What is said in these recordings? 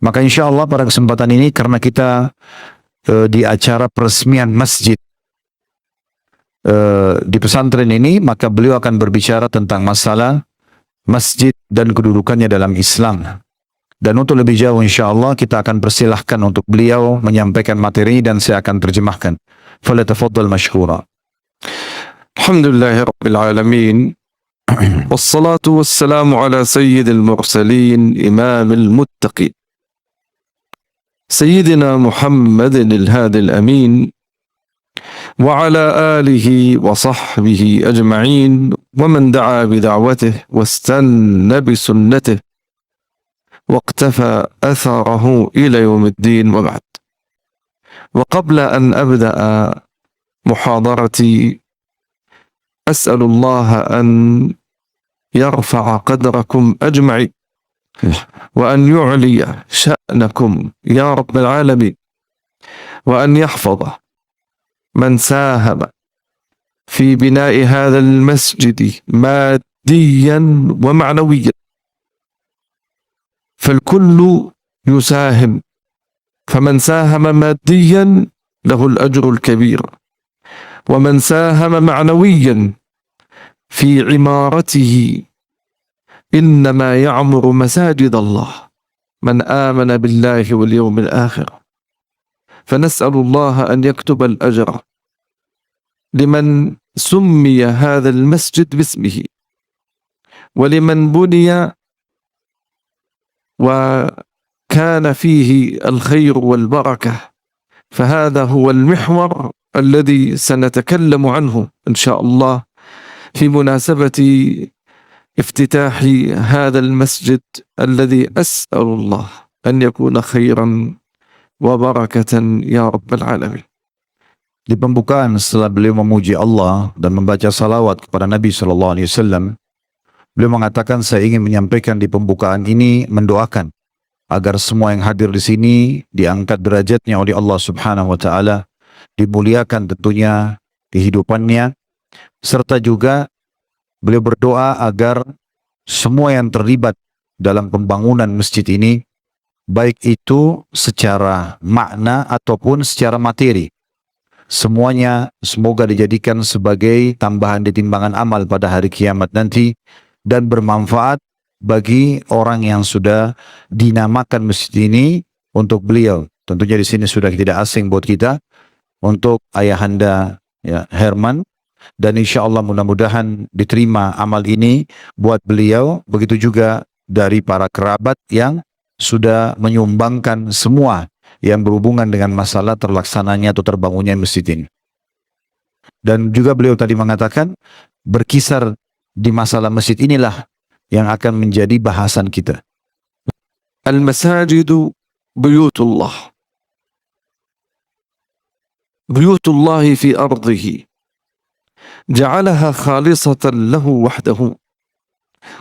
Maka insya Allah pada kesempatan ini karena kita di acara peresmian masjid di pesantren ini, maka beliau akan berbicara tentang masalah masjid dan kedudukannya dalam Islam. Dan untuk lebih jauh insya Allah kita akan persilahkan untuk beliau menyampaikan materi dan saya akan terjemahkan. Falyatafaddal mashkura. Alhamdulillahi Rabbil Alamin. Wassalatu wassalamu ala sayyidil mursalin imamil muttaqin. سيدنا محمد الهادي الأمين وعلى آله وصحبه أجمعين ومن دعا بدعوته واستنى بسنته واقتفى أثره إلى يوم الدين وبعد. وقبل أن أبدأ محاضرتي أسأل الله أن يرفع قدركم أجمعين وأن يعلي شأنكم يا رب العالمين وأن يحفظ من ساهم في بناء هذا المسجد ماديا ومعنويا، فالكل يساهم، فمن ساهم ماديا له الأجر الكبير، ومن ساهم معنويا في عمارته إنما يعمر مساجد الله من آمن بالله واليوم الآخر. فنسأل الله أن يكتب الأجر لمن سمي هذا المسجد باسمه ولمن بني وكان فيه الخير والبركة، فهذا هو المحور الذي سنتكلم عنه إن شاء الله في مناسبة افتتاح هذا المسجد الذي أسأل الله أن يكون خيرا وبركة يا رب العالمين. Di pembukaan setelah beliau memuji Allah dan membaca salawat kepada Nabi SAW, beliau mengatakan saya ingin menyampaikan di pembukaan ini mendoakan agar semua yang hadir di sini diangkat derajatnya oleh Allah Subhanahu wa Ta'ala, dimuliakan tentunya kehidupannya, serta juga beliau berdoa agar semua yang terlibat dalam pembangunan masjid ini, baik itu secara makna ataupun secara materi, semuanya semoga dijadikan sebagai tambahan di timbangan amal pada hari kiamat nanti dan bermanfaat bagi orang yang sudah dinamakan masjid ini untuk beliau. Tentunya di sini sudah tidak asing buat kita, untuk ayahanda ya, Herman. Dan insya Allah mudah-mudahan diterima amal ini buat beliau, begitu juga dari para kerabat yang sudah menyumbangkan semua yang berhubungan dengan masalah terlaksananya atau terbangunnya masjid ini. Dan juga beliau tadi mengatakan berkisar di masalah masjid inilah yang akan menjadi bahasan kita. Al-masajidu buyutullah, buyutullah fi ardihi جعلها خالصة له وحده.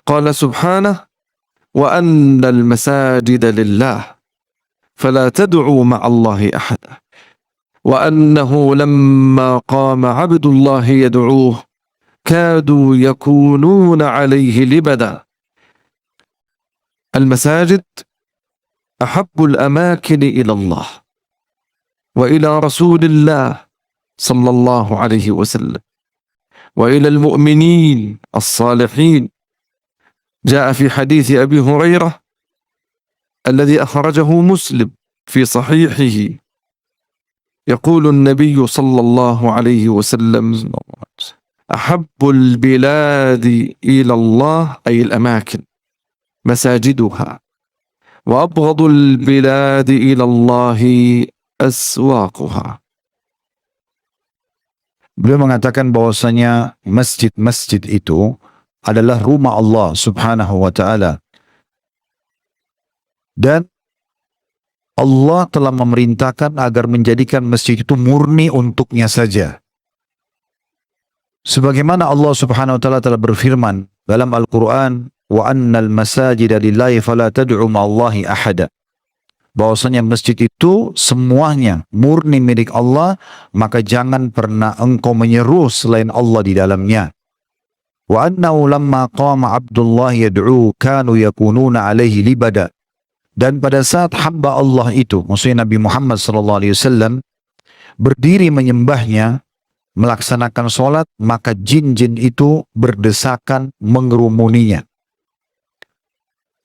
قال سبحانه وأن المساجد لله فلا تدعوا مع الله أحدا وأنه لما قام عبد الله يدعوه كادوا يكونون عليه لبدا. المساجد أحب الأماكن إلى الله وإلى رسول الله صلى الله عليه وسلم وإلى المؤمنين الصالحين. جاء في حديث أبي هريرة الذي أخرجه مسلم في صحيحه يقول النبي صلى الله عليه وسلم أحب البلاد إلى الله أي الأماكن مساجدها وأبغض البلاد إلى الله أسواقها. Beliau mengatakan bahwasanya masjid-masjid itu adalah rumah Allah Subhanahu wa Ta'ala, dan Allah telah memerintahkan agar menjadikan masjid itu murni untuknya saja. Sebagaimana Allah Subhanahu wa Ta'ala telah berfirman dalam Al-Quran, wa annal masajida lillahi fala tad'u ma'allahi ahada, bahwasanya masjid itu semuanya murni milik Allah, maka jangan pernah engkau menyeru selain Allah di dalamnya. Wa annahu lamma qama Abdullah yad'u kanu yakununa alaihi libada, Dan pada saat hamba Allah itu, maksudnya Nabi Muhammad SAW, berdiri menyembahnya, melaksanakan sholat, maka jin-jin itu berdesakan mengerumuninya.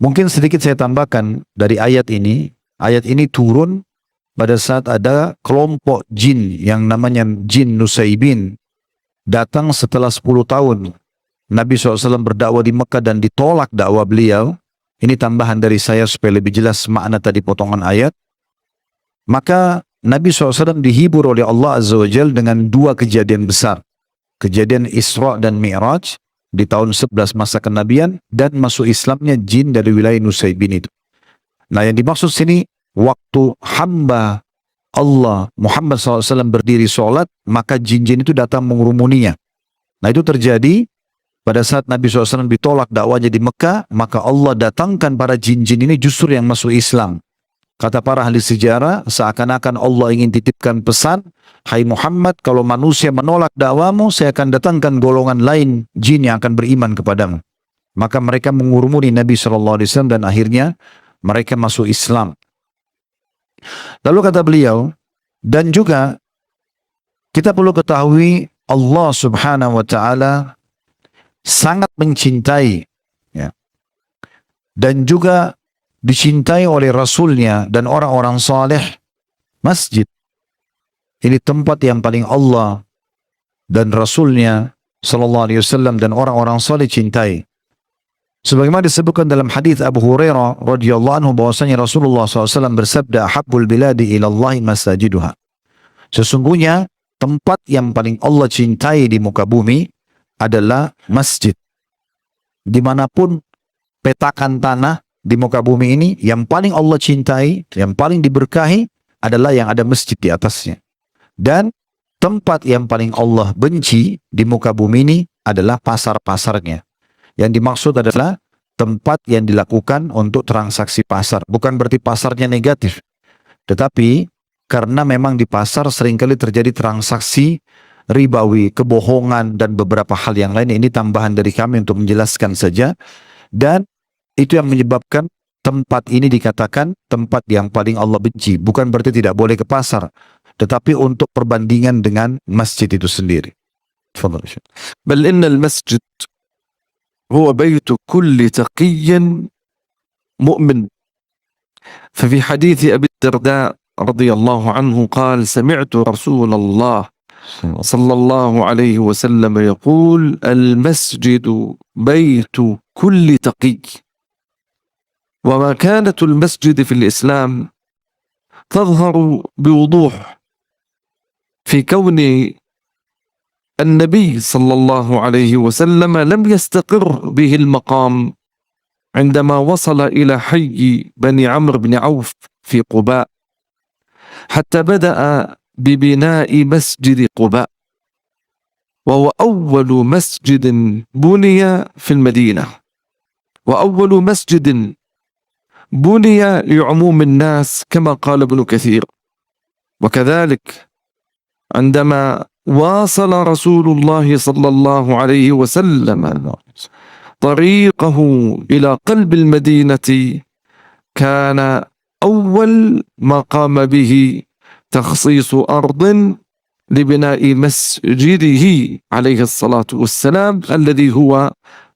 Mungkin sedikit saya tambahkan dari ayat ini. Ayat ini turun pada saat ada kelompok jin yang namanya jin Nusaibin datang setelah 10 tahun Nabi SAW berdakwah di Mekah dan ditolak dakwah beliau. Ini tambahan dari saya supaya lebih jelas makna tadi potongan ayat. Maka Nabi SAW dihibur oleh Allah Azza wa Jal dengan dua kejadian besar. Kejadian Isra dan Mi'raj di tahun 11 masa kenabian dan masuk Islamnya jin dari wilayah Nusaibin itu. Nah, yang dimaksud sini waktu hamba Allah Muhammad SAW berdiri sholat, maka jin-jin itu datang mengerumuninya. Nah, itu terjadi pada saat Nabi SAW ditolak dakwanya di Mekah, maka Allah datangkan para jin-jin ini justru yang masuk Islam. Kata para ahli sejarah, seakan-akan Allah ingin titipkan pesan, hai Muhammad, kalau manusia menolak dakwamu, saya akan datangkan golongan lain jin yang akan beriman kepadamu. Maka mereka mengurumuni Nabi SAW dan akhirnya mereka masuk Islam. Lalu kata beliau, dan juga kita perlu ketahui Allah Subhanahu wa Ta'ala sangat mencintai, ya, dan juga dicintai oleh Rasulnya dan orang-orang saleh masjid. Ini tempat yang paling Allah dan Rasulnya sallallahu alaihi wasallam dan orang-orang saleh cintai. Sebagaimana disebutkan dalam hadis Abu Hurairah radhiyallahu anhu bahwasanya Rasulullah SAW bersabda, "Habbul biladi ila Allahi masajiduha." Sesungguhnya tempat yang paling Allah cintai di muka bumi adalah masjid. Dimanapun petakan tanah di muka bumi ini, yang paling Allah cintai, yang paling diberkahi adalah yang ada masjid di atasnya. Dan tempat yang paling Allah benci di muka bumi ini adalah pasar-pasarnya. Yang dimaksud adalah tempat yang dilakukan untuk transaksi pasar. Bukan berarti pasarnya negatif. Tetapi karena memang di pasar seringkali terjadi transaksi ribawi, kebohongan, dan beberapa hal yang lain. Ini tambahan dari kami untuk menjelaskan saja. Dan itu yang menyebabkan tempat ini dikatakan tempat yang paling Allah benci. Bukan berarti tidak boleh ke pasar. Tetapi untuk perbandingan dengan masjid itu sendiri. بل إن المسجد هو بيت كل تقي مؤمن. ففي حديث أبي الدرداء رضي الله عنه قال: سمعت رسول الله صلى الله عليه وسلم يقول: المسجد بيت كل تقي. ومكانة المسجد في الإسلام تظهر بوضوح في كون النبي صلى الله عليه وسلم لم يستقر به المقام عندما وصل إلى حي بني عمرو بن عوف في قباء، حتى بدأ ببناء مسجد قباء، وهو أول مسجد بني في المدينة، وأول مسجد بني لعموم الناس كما قال ابن كثير. وكذلك عندما واصل رسول الله صلى الله عليه وسلم طريقه إلى قلب المدينة، كان أول ما قام به تخصيص أرض لبناء مسجده عليه الصلاة والسلام الذي هو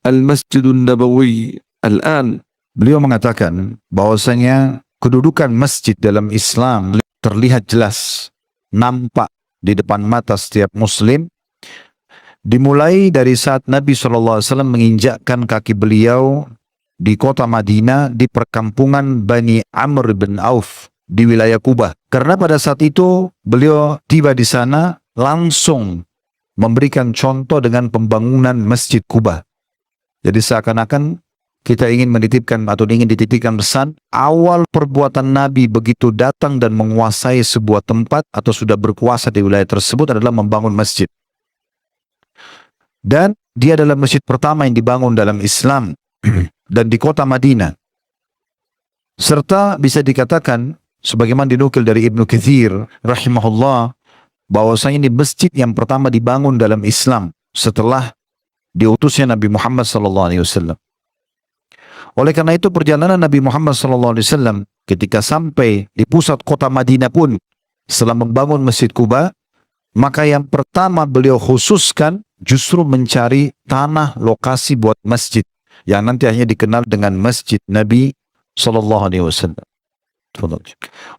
المسجد النبوي الآن. Beliau mengatakan bahwasanya kedudukan masjid dalam Islam terlihat jelas, nampak di depan mata setiap muslim, dimulai dari saat Nabi SAW menginjakkan kaki beliau di kota Madinah di perkampungan Bani Amr bin Auf di wilayah Kubah. Karena pada saat itu beliau tiba di sana langsung memberikan contoh dengan pembangunan Masjid Kubah. Jadi seakan-akan kita ingin menitipkan atau ingin dititipkan pesan, awal perbuatan Nabi begitu datang dan menguasai sebuah tempat atau sudah berkuasa di wilayah tersebut adalah membangun masjid. Dan dia adalah masjid pertama yang dibangun dalam Islam dan di kota Madinah. Serta bisa dikatakan, sebagaimana dinukil dari Ibnu Katsir rahimahullah, bahwasanya ini masjid yang pertama dibangun dalam Islam setelah diutusnya Nabi Muhammad SAW. Oleh karena itu perjalanan Nabi Muhammad SAW ketika sampai di pusat kota Madinah pun setelah membangun Masjid Kuba, maka yang pertama beliau khususkan justru mencari tanah lokasi buat masjid yang nanti akhirnya dikenal dengan Masjid Nabi SAW.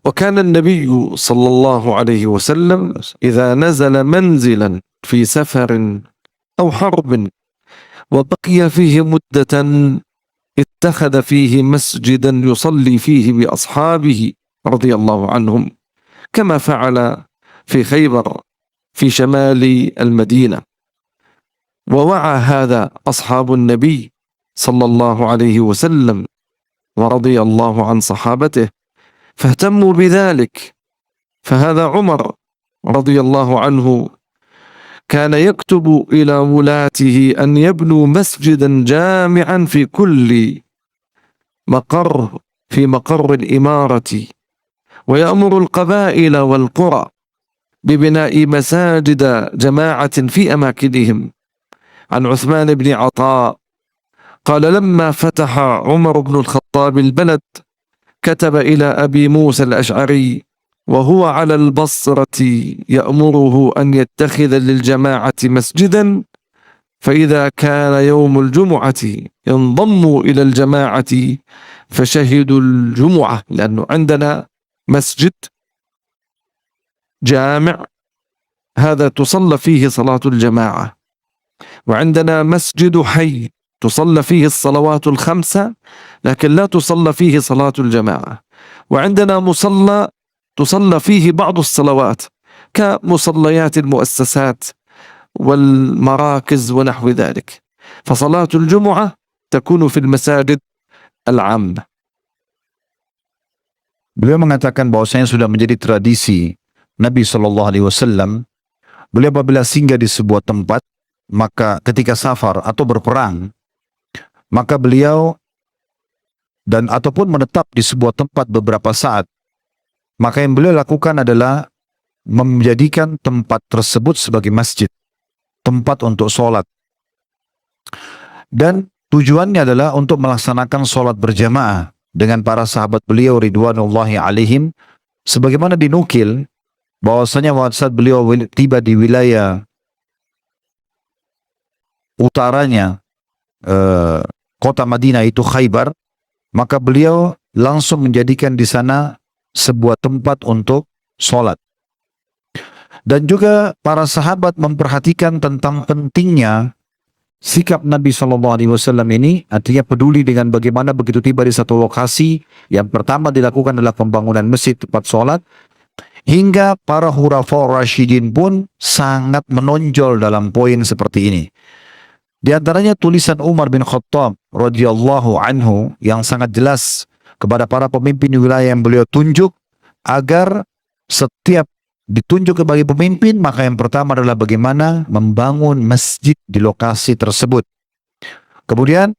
وكان النبي صلى الله عليه وسلم إذا نزل منزلا في سفر أو حرب وبقي فيه مدة اتخذ فيه مسجدا يصلي فيه بأصحابه رضي الله عنهم كما فعل في خيبر في شمال المدينة. ووعى هذا أصحاب النبي صلى الله عليه وسلم ورضي الله عن صحابته فاهتموا بذلك. فهذا عمر رضي الله عنه كان يكتب إلى ولاته أن يبنوا مسجدا جامعا في كل مقر الإمارة، ويأمر القبائل والقرى ببناء مساجد جماعة في أماكنهم. عن عثمان بن عطاء قال لما فتح عمر بن الخطاب البلد كتب إلى أبي موسى الأشعري وهو على البصرة يأمره أن يتخذ للجماعة مسجدا، فإذا كان يوم الجمعة ينضموا إلى الجماعة فشهدوا الجمعة، لأنه عندنا مسجد جامع هذا تصلى فيه صلاة الجماعة، وعندنا مسجد حي تصلى فيه الصلوات الخمسة لكن لا تصلى فيه صلاة الجماعة، وعندنا مصلى تصلى فيه بعض الصلوات كمصليات المؤسسات والمراكز ونحو ذلك، فصلاة الجمعة تكون في المساجد العامة. Beliau mengatakan bahwasanya sudah menjadi tradisi Nabi SAW, beliau apabila singgah di sebuah tempat, maka ketika safar atau berperang, maka beliau dan ataupun menetap di sebuah tempat beberapa saat, maka yang beliau lakukan adalah menjadikan tempat tersebut sebagai masjid, tempat untuk sholat. Dan tujuannya adalah untuk melaksanakan sholat berjamaah dengan para sahabat beliau ridwanullahi alaihim, sebagaimana dinukil bahwasanya saat beliau tiba di wilayah utaranya kota Madinah itu Khaybar, maka beliau langsung menjadikan di sana sebuah tempat untuk sholat. Dan juga para sahabat memperhatikan tentang pentingnya sikap Nabi SAW ini, artinya peduli dengan bagaimana begitu tiba di satu lokasi, yang pertama dilakukan adalah pembangunan masjid tempat sholat, hingga para Khulafaur Rasyidin pun sangat menonjol dalam poin seperti ini. Di antaranya tulisan Umar bin Khattab radhiyallahu anhu yang sangat jelas kepada para pemimpin wilayah yang beliau tunjuk, agar setiap ditunjuk sebagai pemimpin, maka yang pertama adalah bagaimana membangun masjid di lokasi tersebut. Kemudian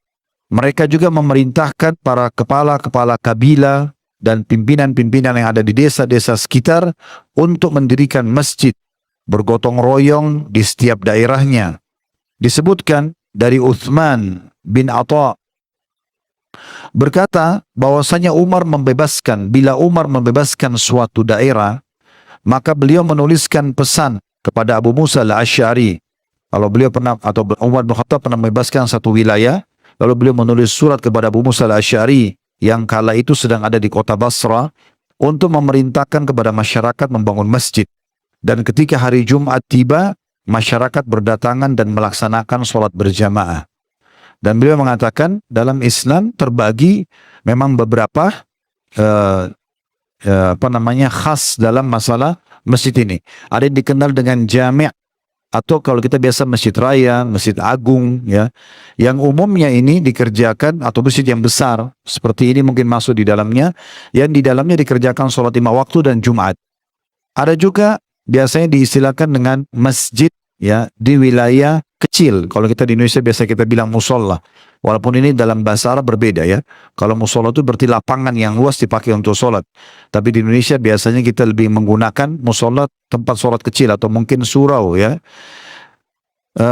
mereka juga memerintahkan para kepala-kepala kabilah dan pimpinan-pimpinan yang ada di desa-desa sekitar untuk mendirikan masjid bergotong royong di setiap daerahnya. Disebutkan dari Uthman bin Atha berkata bahwasanya bila Umar membebaskan suatu daerah, maka beliau menuliskan pesan kepada Abu Musa al-Asy'ari. Kalau beliau pernah, atau Umar bin Khattab pernah membebaskan satu wilayah, lalu beliau menulis surat kepada Abu Musa al-Asy'ari yang kala itu sedang ada di kota Basra, untuk memerintahkan kepada masyarakat membangun masjid. Dan ketika hari Jumat tiba, masyarakat berdatangan dan melaksanakan sholat berjamaah. Dan beliau mengatakan dalam Islam terbagi memang beberapa khas dalam masalah masjid ini. Ada yang dikenal dengan jami', atau kalau kita biasa masjid raya, masjid agung, ya, yang umumnya ini dikerjakan, atau masjid yang besar seperti ini mungkin masuk di dalamnya, yang di dalamnya dikerjakan sholat 5 waktu dan Jumat. Ada juga biasanya diistilahkan dengan masjid, ya, di wilayah kecil. Kalau kita di Indonesia biasa kita bilang musola. Walaupun ini dalam bahasa Arab berbeda, ya. Kalau musola itu berarti lapangan yang luas dipakai untuk sholat. Tapi di Indonesia biasanya kita lebih menggunakan musola tempat sholat kecil atau mungkin surau, ya.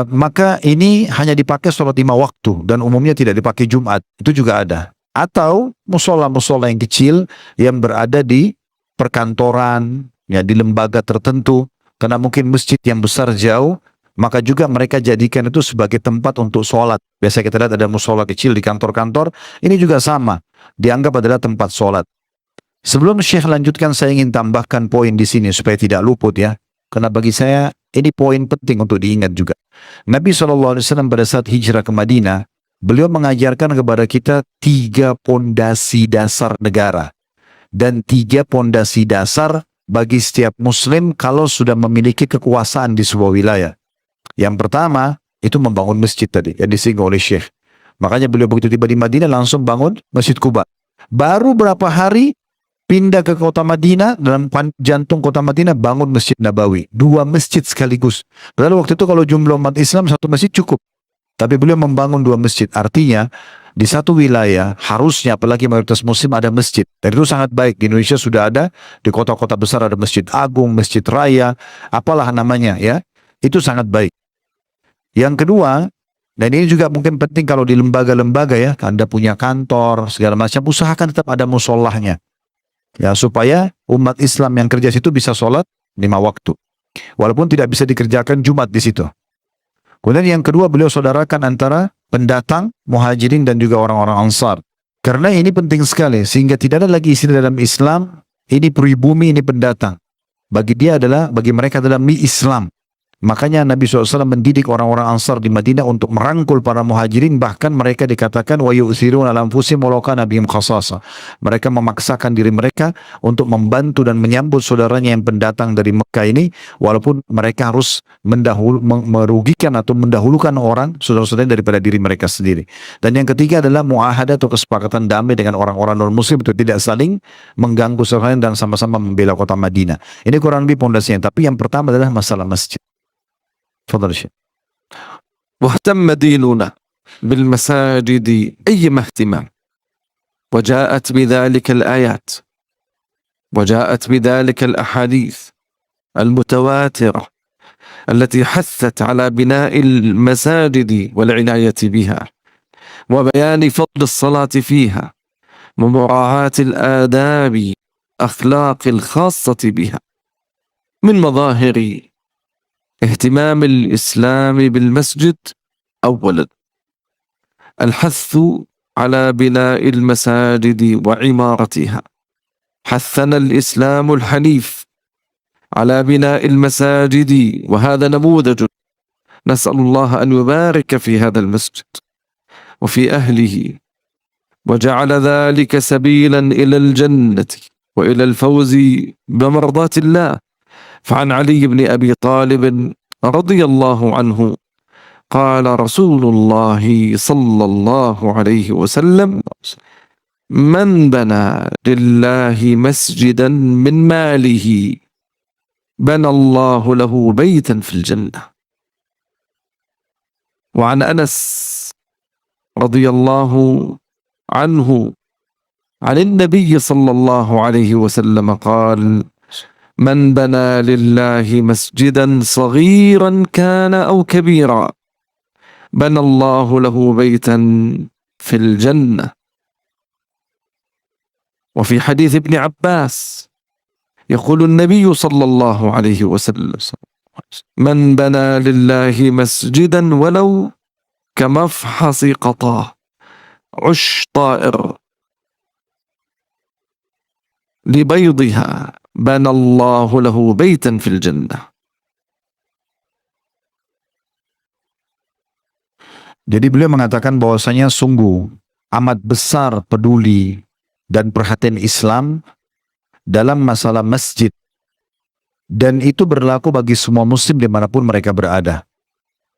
Maka ini hanya dipakai sholat 5 waktu dan umumnya tidak dipakai Jumat. Itu juga ada. atau musola-musola yang kecil yang berada di perkantoran, ya di lembaga tertentu, karena mungkin masjid yang besar jauh, maka juga mereka jadikan itu sebagai tempat untuk sholat. Biasa kita lihat ada musola kecil di kantor-kantor, ini juga sama, dianggap adalah tempat sholat. Sebelum Syekh lanjutkan, saya ingin tambahkan poin di sini supaya tidak luput ya, karena bagi saya ini poin penting untuk diingat juga. Nabi SAW pada saat hijrah ke Madinah, beliau mengajarkan kepada kita 3 pondasi dasar negara dan 3 pondasi dasar bagi setiap muslim kalau sudah memiliki kekuasaan di sebuah wilayah. Yang pertama itu membangun masjid tadi yang disinggung oleh Syekh. Makanya beliau begitu tiba di Madinah langsung bangun Masjid Quba. Baru berapa hari pindah ke kota Madinah, dalam jantung kota Madinah bangun Masjid Nabawi. 2 masjid sekaligus. Padahal waktu itu kalau jumlah umat Islam 1 masjid cukup. Tapi beliau membangun 2 masjid. Artinya, di satu wilayah harusnya apalagi mayoritas muslim ada masjid. Dan itu sangat baik. Di Indonesia sudah ada, di kota-kota besar ada Masjid Agung, Masjid Raya, apalah namanya ya. Itu sangat baik. Yang kedua, dan ini juga mungkin penting kalau di lembaga-lembaga ya, Anda punya kantor, segala macam, usahakan tetap ada musolahnya. Ya, supaya umat Islam yang kerja situ bisa sholat 5 waktu. Walaupun tidak bisa dikerjakan Jumat di situ. Kemudian yang kedua, beliau saudarakan antara pendatang, muhajirin dan juga orang-orang ansar. Karena ini penting sekali, sehingga tidak ada lagi istilah dalam Islam, ini pribumi, ini pendatang. Bagi mereka adalah mi Islam. Makanya Nabi SAW mendidik orang-orang Ansar di Madinah untuk merangkul para muhajirin, bahkan mereka dikatakan wa yu'thiruna ala anfusihim walau kana bihim khasasa. Mereka memaksakan diri mereka untuk membantu dan menyambut saudaranya yang pendatang dari Mekah ini, walaupun mereka harus merugikan atau mendahulukan orang saudara-saudaranya daripada diri mereka sendiri. Dan yang ketiga adalah muahadah atau kesepakatan damai dengan orang-orang non-muslim untuk tidak saling mengganggu saudaranya dan sama-sama membela kota Madinah. Ini kurang lebih pondasinya. Tapi yang pertama adalah masalah masjid. تفضل شيخ. واهتم ديننا بالمساجد أيما اهتمام، وجاءت بذلك الآيات، وجاءت بذلك الأحاديث المتواترة التي حثت على بناء المساجد والعناية بها، وبيان فضل الصلاة فيها، ومراعاة الآداب أخلاق الخاصة بها. من مظاهر اهتمام الإسلام بالمسجد أولا الحث على بناء المساجد وعمارتها. حثنا الإسلام الحنيف على بناء المساجد، وهذا نموذج نسأل الله أن يبارك في هذا المسجد وفي أهله، وجعل ذلك سبيلا إلى الجنة وإلى الفوز بمرضاة الله. فعن علي بن أبي طالب رضي الله عنه قال رسول الله صلى الله عليه وسلم: من بنى لله مسجدا من ماله بنى الله له بيتا في الجنة. وعن أنس رضي الله عنه عن النبي صلى الله عليه وسلم قال: من بنى لله مسجدا صغيرا كان أو كبيرا بنى الله له بيتا في الجنة. وفي حديث ابن عباس يقول النبي صلى الله عليه وسلم: من بنى لله مسجدا ولو كمفحص قطاه عش طائر لبيضها بنى الله له بيتا في الجنة. Jadi beliau mengatakan bahwasanya sungguh amat besar peduli dan perhatian Islam dalam masalah masjid, dan itu berlaku bagi semua muslim dimanapun mereka berada.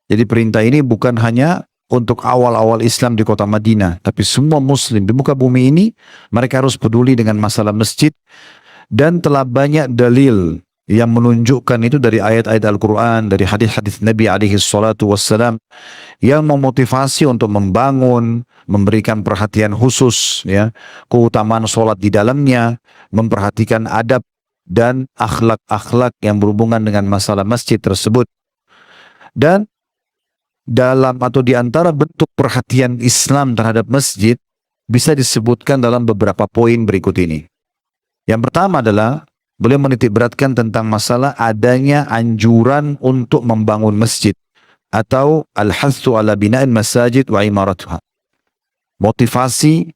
Jadi perintah ini bukan hanya untuk awal-awal Islam di kota Madinah, tapi semua muslim di muka bumi ini mereka harus peduli dengan masalah masjid. Dan telah banyak dalil yang menunjukkan itu dari ayat-ayat Al-Quran, dari hadis-hadis Nabi SAW yang memotivasi untuk membangun, memberikan perhatian khusus, ya, keutamaan sholat di dalamnya, memperhatikan adab dan akhlak-akhlak yang berhubungan dengan masalah masjid tersebut. Dan dalam atau di antara bentuk perhatian Islam terhadap masjid bisa disebutkan dalam beberapa poin berikut ini. Yang pertama adalah beliau menitik beratkan tentang masalah adanya anjuran untuk membangun masjid atau al-hathu ala bina'il masajid wa imaratuha. Motivasi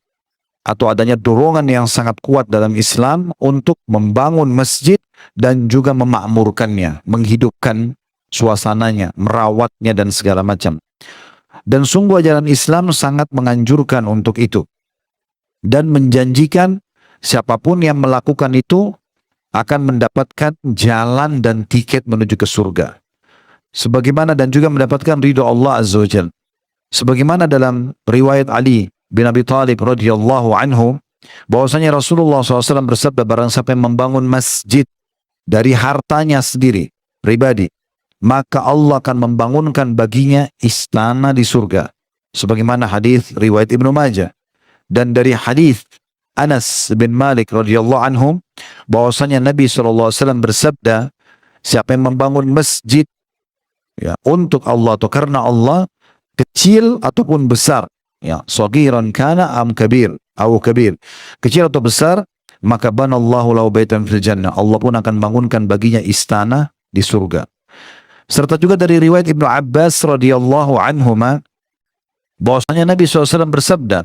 atau adanya dorongan yang sangat kuat dalam Islam untuk membangun masjid dan juga memakmurkannya, menghidupkan suasananya, merawatnya dan segala macam. Dan sungguh ajaran Islam sangat menganjurkan untuk itu dan menjanjikan siapapun yang melakukan itu akan mendapatkan jalan dan tiket menuju ke surga. Sebagaimana dan juga mendapatkan ridho Allah Azza wa Jalla. Sebagaimana dalam riwayat Ali bin Abi Thalib radhiyallahu anhu, bahwasanya Rasulullah SAW bersabda, barang siapa yang membangun masjid dari hartanya sendiri, pribadi, maka Allah akan membangunkan baginya istana di surga. Sebagaimana hadis riwayat Ibnu Majah. Dan dari hadis Anas bin Malik radhiyallahu anhu, bahwasanya Nabi SAW bersabda, siapa yang membangun masjid ya untuk Allah atau karena Allah, kecil ataupun besar, ya, saghiran kana am kabir atau kabir, kecil atau besar, maka banallahu lahu baitan fil jannah, Allah pun akan bangunkan baginya istana di surga. Serta juga dari riwayat Ibnu Abbas radhiyallahu anhuma, bahwasanya Nabi SAW bersabda,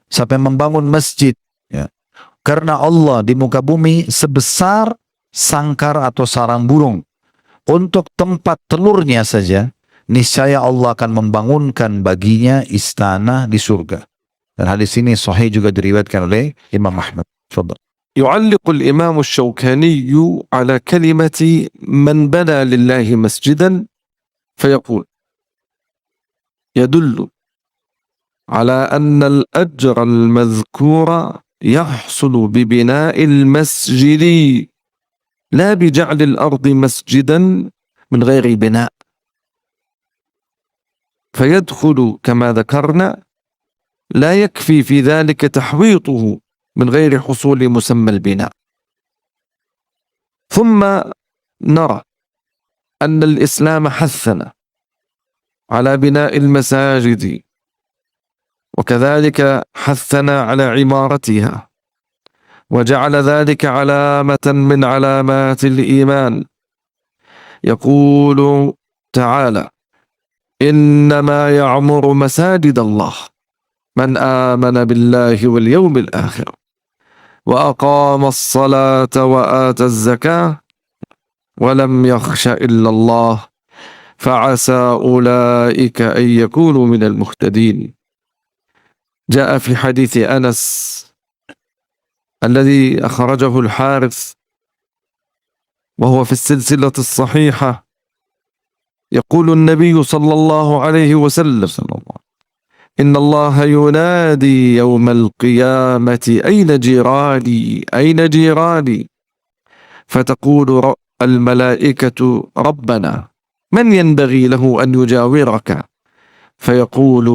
siapa yang membangun masjid ya karena Allah di muka bumi sebesar sangkar atau sarang burung, untuk tempat telurnya saja, niscaya Allah akan membangunkan baginya istana di surga. Dan hadis ini sahih juga diriwayatkan oleh Imam Ahmad. Tafadhal. يعلق الإمام الشوكاني على كلمة من بنى لله مسجدا فيقول: يدل على أن الأجر المذكور يحصل ببناء المسجد لا بجعل الأرض مسجدا من غير بناء، فيدخل كما ذكرنا لا يكفي في ذلك تحويطه من غير حصول مسمى البناء. ثم نرى أن الإسلام حثنا على بناء المساجد، وكذلك حثنا على عمارتها، وجعل ذلك علامة من علامات الإيمان. يقول تعالى: إنما يعمر مساجد الله من آمن بالله واليوم الآخر وأقام الصلاة وآتى الزكاة ولم يخش إلا الله فعسى أولئك أن يكونوا من المهتدين. جاء في حديث أنس الذي أخرجه الحارث وهو في السلسلة الصحيحة، يقول النبي صلى الله عليه وسلم: إن الله ينادي يوم القيامة أين جيراني أين جيراني، فتقول الملائكة ربنا من ينبغي له أن يجاورك، فيقول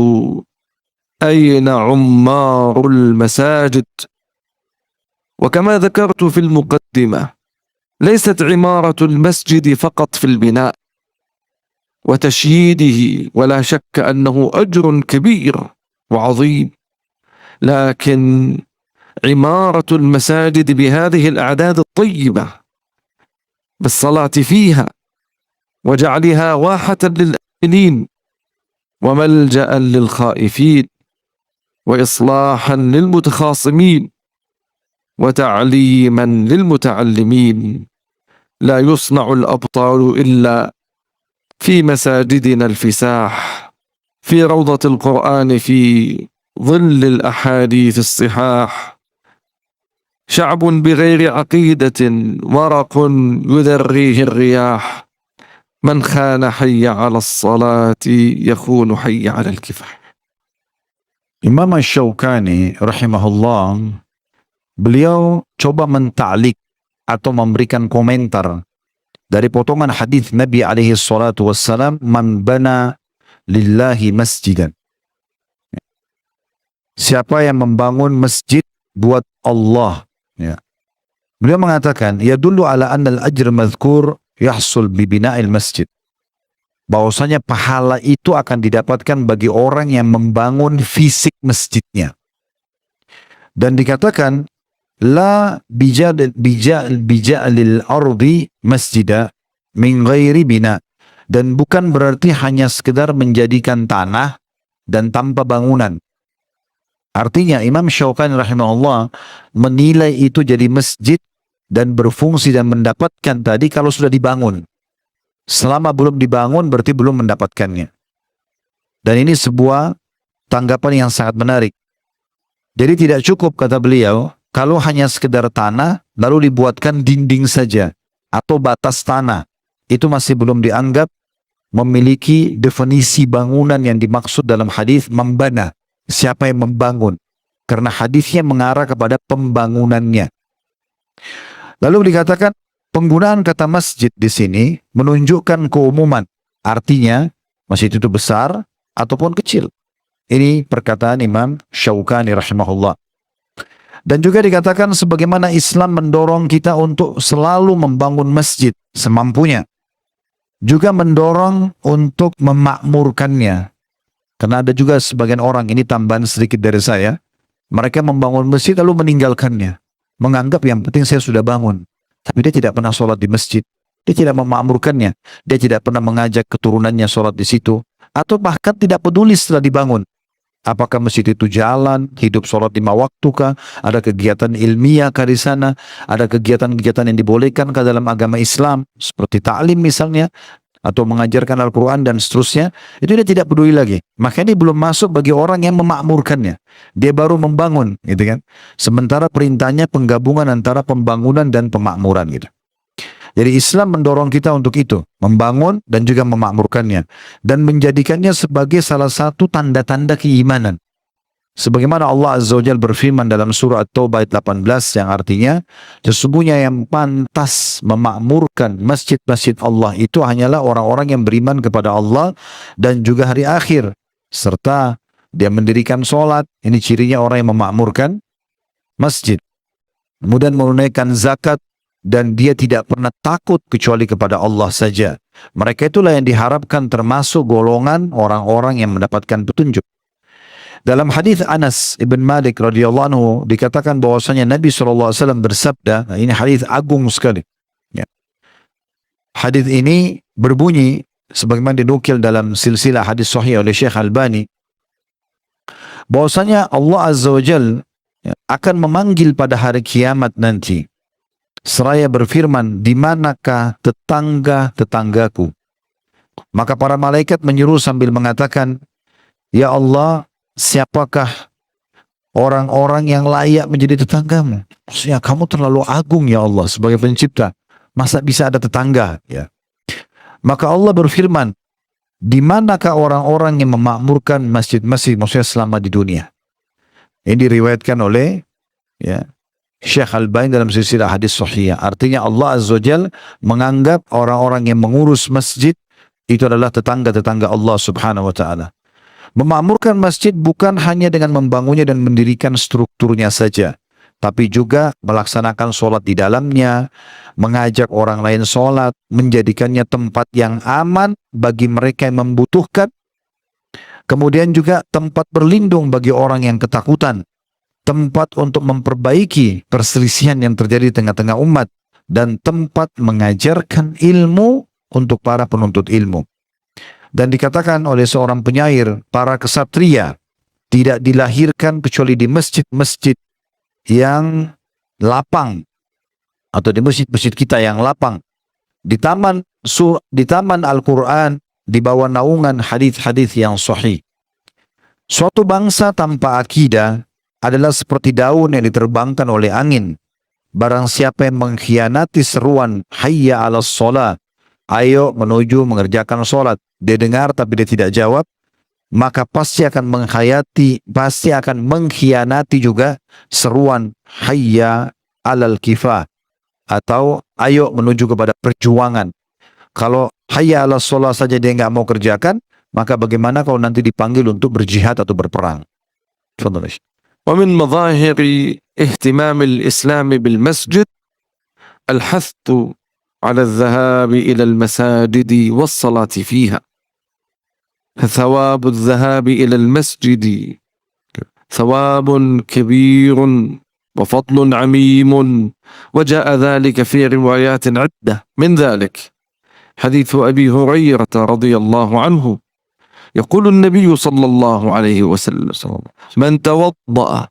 أين عمار المساجد. وكما ذكرت في المقدمة، ليست عمارة المسجد فقط في البناء وتشييده، ولا شك أنه أجر كبير وعظيم، لكن عمارة المساجد بهذه الأعداد الطيبة بالصلاة فيها وجعلها واحة للآمنين وملجأ للخائفين وإصلاحا للمتخاصمين وتعليما للمتعلمين، لا يصنع الأبطال إلا في مساجدنا الفساح، في روضة القرآن، في ظل الأحاديث الصحاح. شعب بغير عقيدة ورق يذريه الرياح، من خان حي على الصلاة يخون حي على الكفاح. Imam Asy-Syaukani rahimahullah, beliau coba mentaklik atau memberikan komentar dari potongan hadis Nabi alaihi salatu wassalam, man bana lillahi masjidan, siapa yang membangun masjid buat Allah, ya. Beliau mengatakan yadullu ala anna al-ajr madhkur yahsul bi bina'il masjid, bahwasanya pahala itu akan didapatkan bagi orang yang membangun fisik masjidnya. Dan dikatakan la bija'lil ardi masjida min ghairi bina, dan bukan berarti hanya sekedar menjadikan tanah dan tanpa bangunan. Artinya Imam Syaukani rahimahullah menilai itu jadi masjid dan berfungsi dan mendapatkan tadi kalau sudah dibangun. Selama belum dibangun berarti belum mendapatkannya. Dan ini sebuah tanggapan yang sangat menarik. Jadi tidak cukup, kata beliau, kalau hanya sekedar tanah lalu dibuatkan dinding saja atau batas tanah. Itu masih belum dianggap memiliki definisi bangunan yang dimaksud dalam hadis membana. Siapa yang membangun? Karena hadisnya mengarah kepada pembangunannya. Lalu dikatakan penggunaan kata masjid di sini menunjukkan keumuman. Artinya masjid itu besar ataupun kecil. Ini perkataan Imam Syaukani rahimahullah. Dan juga dikatakan sebagaimana Islam mendorong kita untuk selalu membangun masjid semampunya. Juga mendorong untuk memakmurkannya. Karena ada juga sebagian orang, ini tambahan sedikit dari saya, mereka membangun masjid lalu meninggalkannya. Menganggap yang penting saya sudah bangun. Tapi dia tidak pernah sholat di masjid. Dia tidak memakmurkannya. Dia tidak pernah mengajak keturunannya sholat di situ. Atau bahkan tidak peduli setelah dibangun. Apakah masjid itu jalan, hidup sholat 5 waktu kah? Ada kegiatan ilmiah kah di sana? Ada kegiatan-kegiatan yang dibolehkan kah dalam agama Islam? Seperti ta'lim misalnya. Atau mengajarkan Al-Quran dan seterusnya, itu dia tidak peduli lagi. Maka ini belum masuk bagi orang yang memakmurkannya. Dia baru membangun, gitu kan. Sementara perintahnya penggabungan antara pembangunan dan pemakmuran, gitu. Jadi Islam mendorong kita untuk itu, membangun dan juga memakmurkannya. Dan menjadikannya sebagai salah satu tanda-tanda keimanan. Sebagaimana Allah Azza wa Jalla berfirman dalam surah At-Taubah ayat 18 yang artinya sesungguhnya yang pantas memakmurkan masjid-masjid Allah itu hanyalah orang-orang yang beriman kepada Allah dan juga hari akhir serta dia mendirikan sholat. Ini cirinya orang yang memakmurkan masjid, kemudian menunaikan zakat, dan dia tidak pernah takut kecuali kepada Allah saja. Mereka itulah yang diharapkan termasuk golongan orang-orang yang mendapatkan petunjuk. Dalam hadis Anas ibn Malik radhiyallahu anhu dikatakan bahwasanya Nabi SAW bersabda, nah ini hadis agung sekali. Ya. Hadis ini berbunyi sebagaimana dinukil dalam silsilah hadis sahih oleh Syekh Albani, bahwasanya Allah Azza wa Jalla akan memanggil pada hari kiamat nanti, seraya berfirman, di manakah tetangga-tetanggaku? Maka para malaikat menyuruh sambil mengatakan, ya Allah, siapakah orang-orang yang layak menjadi tetanggamu? Maksudnya kamu terlalu agung ya Allah sebagai pencipta. Masa bisa ada tetangga? Ya. Maka Allah berfirman, di manakah orang-orang yang memakmurkan masjid-masjid maksudnya selama di dunia? Ini diriwayatkan oleh ya, Syekh Albani dalam silsilah hadis sahih. Artinya Allah Azza wa Jalla menganggap orang-orang yang mengurus masjid itu adalah tetangga-tetangga Allah Subhanahu wa taala. Memakmurkan masjid bukan hanya dengan membangunnya dan mendirikan strukturnya saja, tapi juga melaksanakan sholat di dalamnya, mengajak orang lain sholat, menjadikannya tempat yang aman bagi mereka yang membutuhkan, kemudian juga tempat berlindung bagi orang yang ketakutan, tempat untuk memperbaiki perselisihan yang terjadi di tengah-tengah umat, dan tempat mengajarkan ilmu untuk para penuntut ilmu. Dan dikatakan oleh seorang penyair, para kesatria tidak dilahirkan kecuali di masjid-masjid yang lapang, atau di masjid-masjid kita yang lapang, di taman Al-Quran, di bawah naungan hadis-hadis yang sahih. Suatu bangsa tanpa akidah adalah seperti daun yang diterbangkan oleh angin. Barang siapa yang mengkhianati seruan hayya 'alas shalah, ayo menuju mengerjakan sholat, dia dengar tapi dia tidak jawab, maka pasti akan mengkhianati juga seruan hayya 'alal kifah, atau ayo menuju kepada perjuangan. Kalau hayya 'alas shalah saja dia nggak mau kerjakan, maka bagaimana kalau nanti dipanggil untuk berjihad atau berperang? ومن مظاهر اهتمام الإسلام بالمسجد الحث على الذهاب إلى المساجد والصلاة فيها. ثواب الذهاب إلى المسجد ثواب كبير وفضل عميم، وجاء ذلك في روايات عدة، من ذلك حديث أبي هريرة رضي الله عنه يقول النبي صلى الله عليه وسلم: من توضأ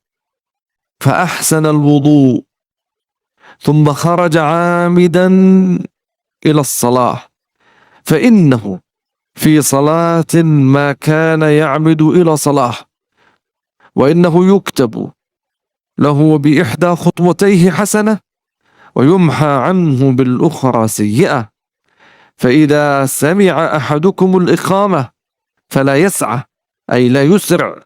فأحسن الوضوء ثم خرج عامدا إلى الصلاة فإنه في صلاة ما كان يعمد إلى صلاة، وإنه يكتب له بإحدى خطوتيه حسنة ويمحى عنه بالأخرى سيئة. فإذا سمع أحدكم الإقامة فلا يسعى، أي لا يسرع،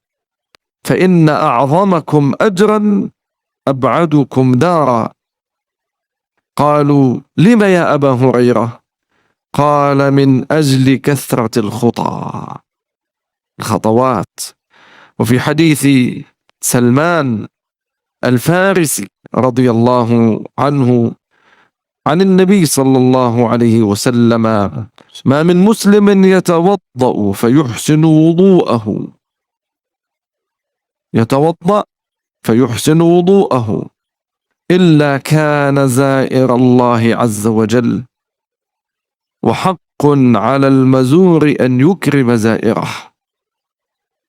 فإن أعظمكم أجرا أبعدكم دارا. قالوا: لم يا أبا هريرة؟ قال: من أجل كثرة الخطوات. وفي حديث سلمان الفارسي رضي الله عنه عن النبي صلى الله عليه وسلم: ما من مسلم يتوضأ فيحسن وضوءه إلا كان زائر الله عز وجل، وحق على المزور أن يكرم زائره.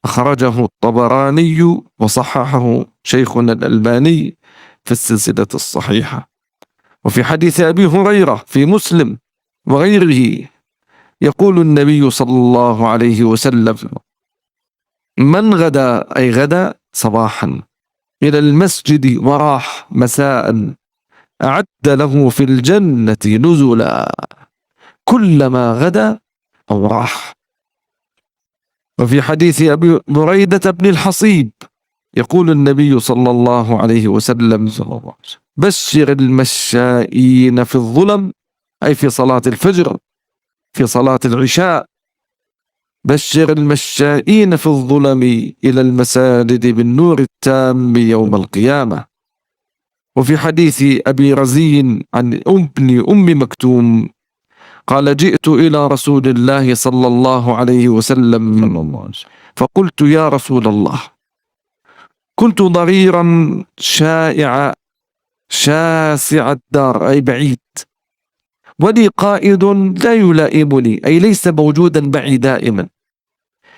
أخرجه الطبراني وصححه شيخنا الألباني في السلسلة الصحيحة. وفي حديث أبي هريرة في مسلم وغيره يقول النبي صلى الله عليه وسلم: من غدا، أي غدا صباحا، إلى المسجد وراح مساء، أعد له في الجنة نزلا كلما غدا أو راح. وفي حديث أبي بريدة بن الحصيب يقول النبي صلى الله عليه وسلم: بشر المشائين في الظلم، أي في صلاة الفجر، في صلاة العشاء، بشر المشائين في الظلم إلى المساجد بالنور التام يوم القيامة. وفي حديث أبي رزين عن ابن أم مكتوم قال: جئت إلى رسول الله صلى الله عليه وسلم فقلت: يا رسول الله، كنت ضريرا شاسع الدار، أي بعيد، ولي قائد لا يلائمني، أي ليس موجودا معي دائما،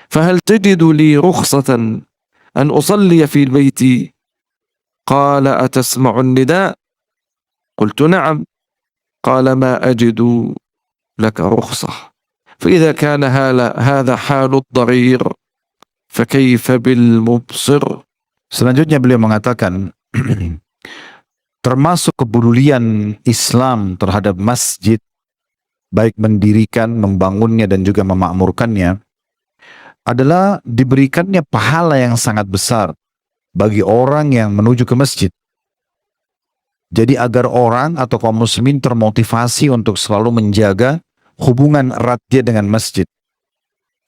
فهل تجد لي رخصة أن أصلي في البيت؟ قال: أتسمع النداء؟ قلت: نعم. قال: ما أجد لك رخصة. فإذا كان هذا حال الضرير فكيف بالمبصر. Selanjutnya beliau mengatakan, termasuk kepedulian Islam terhadap masjid, baik mendirikan, membangunnya, dan juga memakmurkannya, adalah diberikannya pahala yang sangat besar bagi orang yang menuju ke masjid. Jadi agar orang atau kaum muslimin termotivasi untuk selalu menjaga hubungan erat dia dengan masjid.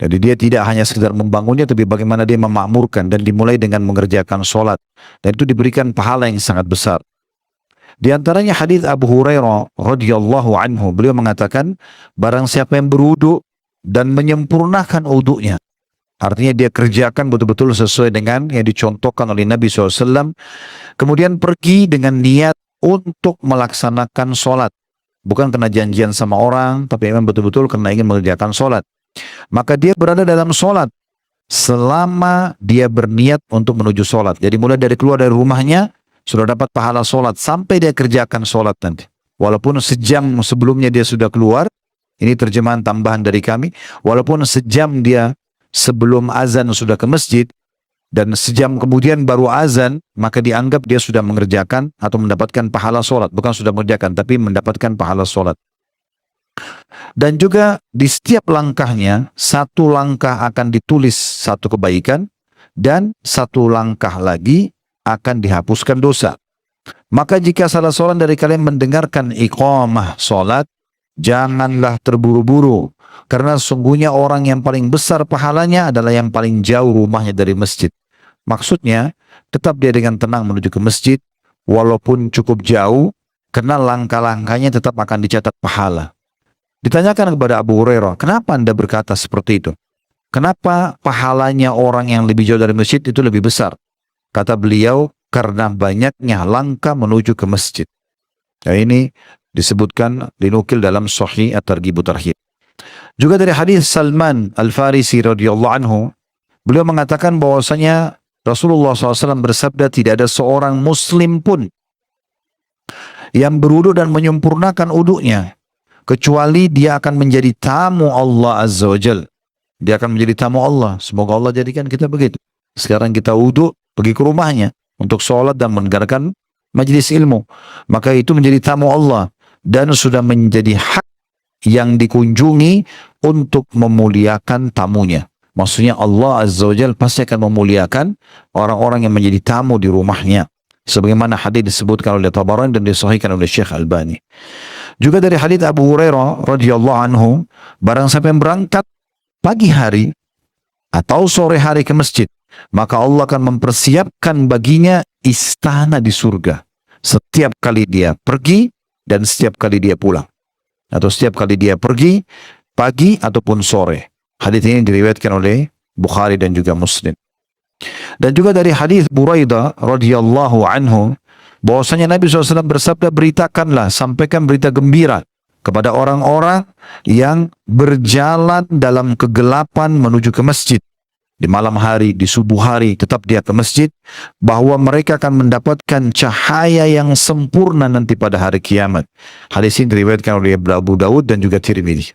Jadi dia tidak hanya sekedar membangunnya, tapi bagaimana dia memakmurkan, dan dimulai dengan mengerjakan sholat. Dan itu diberikan pahala yang sangat besar. Di antaranya hadis Abu Hurairah radhiyallahu anhu, beliau mengatakan, barang siapa yang berwudu dan menyempurnakan wudunya, artinya dia kerjakan betul-betul sesuai dengan yang dicontohkan oleh Nabi SAW, kemudian pergi dengan niat untuk melaksanakan sholat, bukan karena janjian sama orang, tapi memang betul-betul karena ingin mengerjakan sholat, maka dia berada dalam sholat selama dia berniat untuk menuju sholat. Jadi mulai dari keluar dari rumahnya sudah dapat pahala sholat sampai dia kerjakan sholat nanti. Walaupun sejam sebelumnya dia sudah keluar, ini terjemahan tambahan dari kami, walaupun sejam dia sebelum azan sudah ke masjid, dan sejam kemudian baru azan, maka dianggap dia sudah mengerjakan atau mendapatkan pahala sholat. Bukan sudah mengerjakan, tapi mendapatkan pahala sholat. Dan juga di setiap langkahnya, satu langkah akan ditulis satu kebaikan, dan satu langkah lagi akan dihapuskan dosa. Maka jika salah seorang dari kalian mendengarkan iqamah sholat, janganlah terburu-buru, karena sungguhnya orang yang paling besar pahalanya adalah yang paling jauh rumahnya dari masjid. Maksudnya, tetap dia dengan tenang menuju ke masjid, walaupun cukup jauh, karena langkah-langkahnya tetap akan dicatat pahala. Ditanyakan kepada Abu Hurairah, kenapa Anda berkata seperti itu? Kenapa pahalanya orang yang lebih jauh dari masjid itu lebih besar? Kata beliau, karena banyaknya langkah menuju ke masjid. Nah, ini disebutkan, dinukil dalam Sahih At-Targhib Tarhib. Juga dari hadis Salman Al-Farisi radhiyallahu anhu, beliau mengatakan bahwasanya Rasulullah SAW bersabda, tidak ada seorang muslim pun yang berwudu dan menyempurnakan wudunya, kecuali dia akan menjadi tamu Allah Azza wa Jal. Dia akan menjadi tamu Allah. Semoga Allah jadikan kita begitu. Sekarang kita wudu, pergi ke rumahnya untuk sholat dan mendengarkan majlis ilmu. Maka itu menjadi tamu Allah. Dan sudah menjadi hak yang dikunjungi untuk memuliakan tamunya. Maksudnya Allah Azza wa Jal pasti akan memuliakan orang-orang yang menjadi tamu di rumahnya. Sebagaimana hadis disebutkan oleh Tabarani dan disahihkan oleh Syekh Albani. Juga dari hadis Abu Hurairah radhiyallahu anhu, barang siapa yang berangkat pagi hari atau sore hari ke masjid, maka Allah akan mempersiapkan baginya istana di surga. Setiap kali dia pergi dan setiap kali dia pulang. Atau setiap kali dia pergi, pagi ataupun sore. Hadis ini diriwayatkan oleh Bukhari dan juga Muslim. Dan juga dari hadis Buraidah radhiyallahu anhu, bahwasanya Nabi SAW bersabda, beritakanlah, sampaikan berita gembira kepada orang-orang yang berjalan dalam kegelapan menuju ke masjid. Di malam hari, di subuh hari, tetap dia ke masjid, bahwa mereka akan mendapatkan cahaya yang sempurna nanti pada hari kiamat. Hadis ini diriwayatkan oleh Abu Dawud dan juga Tirmidzi.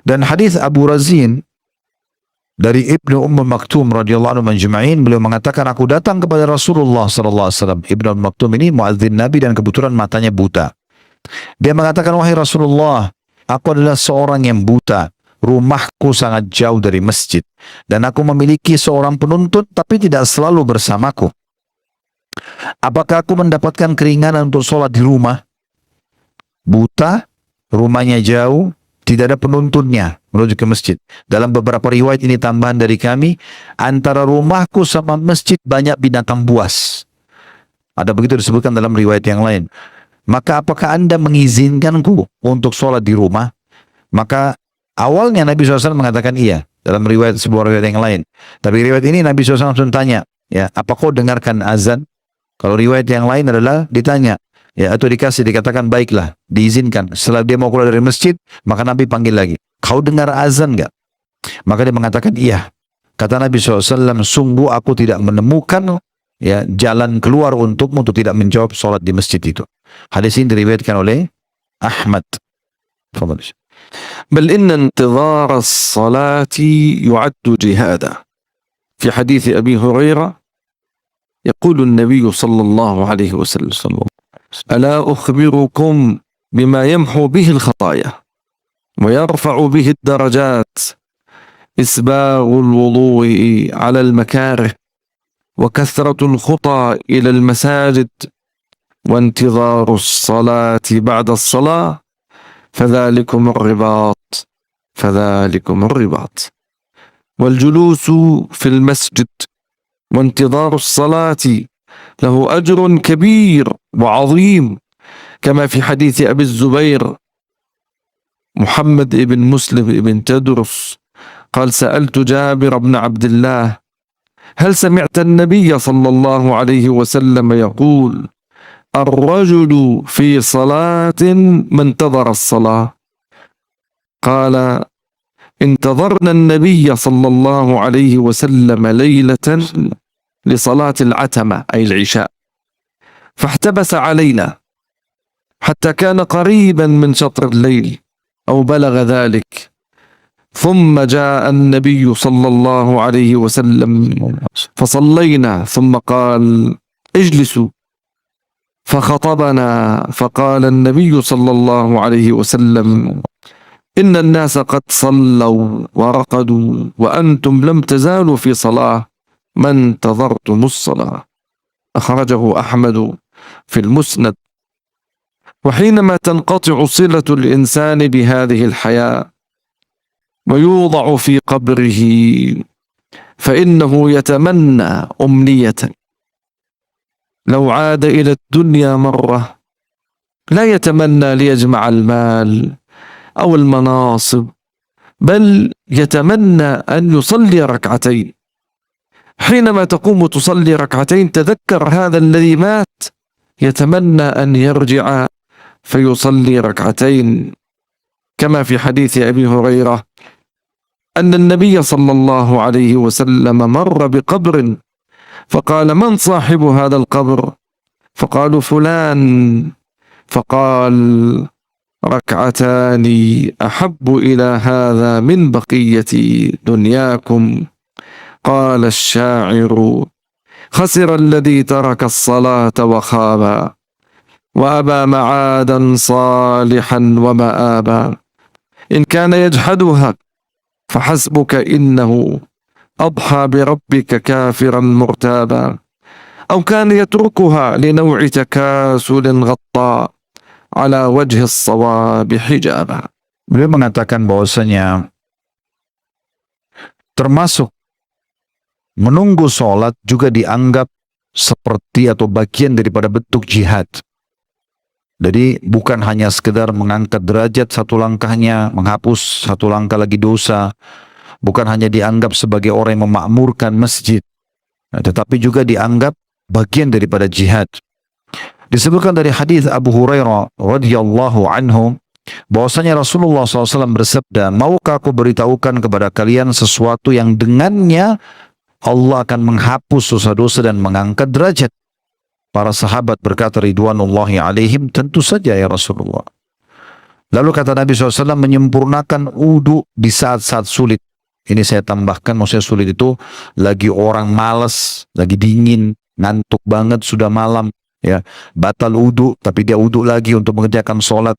Dan hadis Abu Razin dari Ibnu Maktum radhiyallahu anhu majma'in, beliau mengatakan, aku datang kepada Rasulullah sallallahu alaihi wasallam. Ibnu Maktum ini muadzin Nabi dan kebetulan matanya buta. Dia mengatakan, wahai Rasulullah, aku adalah seorang yang buta. Rumahku sangat jauh dari masjid. Dan aku memiliki seorang penuntun tapi tidak selalu bersamaku. Apakah aku mendapatkan keringanan untuk sholat di rumah? Buta, rumahnya jauh, tidak ada penuntunnya menuju ke masjid. Dalam beberapa riwayat ini tambahan dari kami, antara rumahku sama masjid banyak binatang buas. Ada begitu disebutkan dalam riwayat yang lain. Maka apakah Anda mengizinkanku untuk sholat di rumah? Maka awalnya Nabi SAW mengatakan iya, dalam riwayat sebuah riwayat yang lain. Tapi riwayat ini Nabi SAW langsung tanya, ya, apa kau dengarkan azan? Kalau riwayat yang lain adalah ditanya, ya, atau dikatakan baiklah, diizinkan. Setelah dia mau keluar dari masjid, maka Nabi panggil lagi, kau dengar azan enggak? Maka dia mengatakan iya. Kata Nabi SAW, sungguh aku tidak menemukan, ya, jalan keluar untukmu untuk tidak menjawab sholat di masjid itu. Hadis ini diriwayatkan oleh Ahmad. بل إن انتظار الصلاة يعد جهادا. في حديث أبي هريرة يقول النبي صلى الله عليه وسلم: ألا أخبركم بما يمحو به الخطايا ويرفع به الدرجات؟ إسباغ الوضوء على المكاره وكثرة الخطى إلى المساجد وانتظار الصلاة بعد الصلاة فذلكم الرباط والجلوس في المسجد وانتظار الصلاة له أجر كبير وعظيم، كما في حديث أبي الزبير محمد بن مسلم بن تدرس قال: سألت جابر بن عبد الله: هل سمعت النبي صلى الله عليه وسلم يقول: الرجل في صلاة ما انتظر الصلاة؟ قال: انتظرنا النبي صلى الله عليه وسلم ليلة لصلاة العتمة أي العشاء، فاحتبس علينا حتى كان قريبا من شطر الليل أو بلغ ذلك، ثم جاء النبي صلى الله عليه وسلم فصلينا، ثم قال: اجلسوا، فخطبنا فقال النبي صلى الله عليه وسلم: إن الناس قد صلوا ورقدوا وأنتم لم تزالوا في صلاة ما انتظرتم الصلاة. أخرجه أحمد في المسند. وحينما تنقطع صلة الإنسان بهذه الحياة ويوضع في قبره فإنه يتمنى أمنية لو عاد إلى الدنيا مرة، لا يتمنى ليجمع المال أو المناصب، بل يتمنى أن يصلي ركعتين حينما تقوم تصلي ركعتين تذكر هذا الذي مات يتمنى أن يرجع فيصلي ركعتين، كما في حديث أبي هريرة أن النبي صلى الله عليه وسلم مر بقبر فقال: من صاحب هذا القبر؟ فقالوا: فلان. فقال: ركعتان أحب إلى هذا من بقية دنياكم. قال الشاعر: خسر الذي ترك الصلاة وخاب، وأبى معادا صالحا ومآبا. إن كان يجحدها فحسبك إنه أضحى بربك كافرا مرتابا، أو كان يتركها لنوع تكاسل غطى على وجه الصواب حجابا. Beliau mengatakan bahwasanya termasuk menunggu sholat juga dianggap seperti atau bagian daripada bentuk jihad. Jadi bukan hanya sekedar mengangkat derajat satu langkahnya, menghapus satu langkah lagi dosa, bukan hanya dianggap sebagai orang yang memakmurkan masjid, tetapi juga dianggap bagian daripada jihad. Disebutkan dari hadis Abu Hurairah radhiyallahu anhu bahwasanya Rasulullah SAW bersabda, maukah aku beritahukan kepada kalian sesuatu yang dengannya Allah akan menghapus dosa-dosa dan mengangkat derajat? Para sahabat berkata ridwanullahi alaihim, tentu saja ya Rasulullah. Lalu kata Nabi SAW, menyempurnakan wudu di saat-saat sulit. Ini saya tambahkan, maksudnya sulit itu lagi orang malas, lagi dingin, ngantuk banget, sudah malam, ya, batal wudu, tapi dia wudu lagi untuk mengerjakan sholat.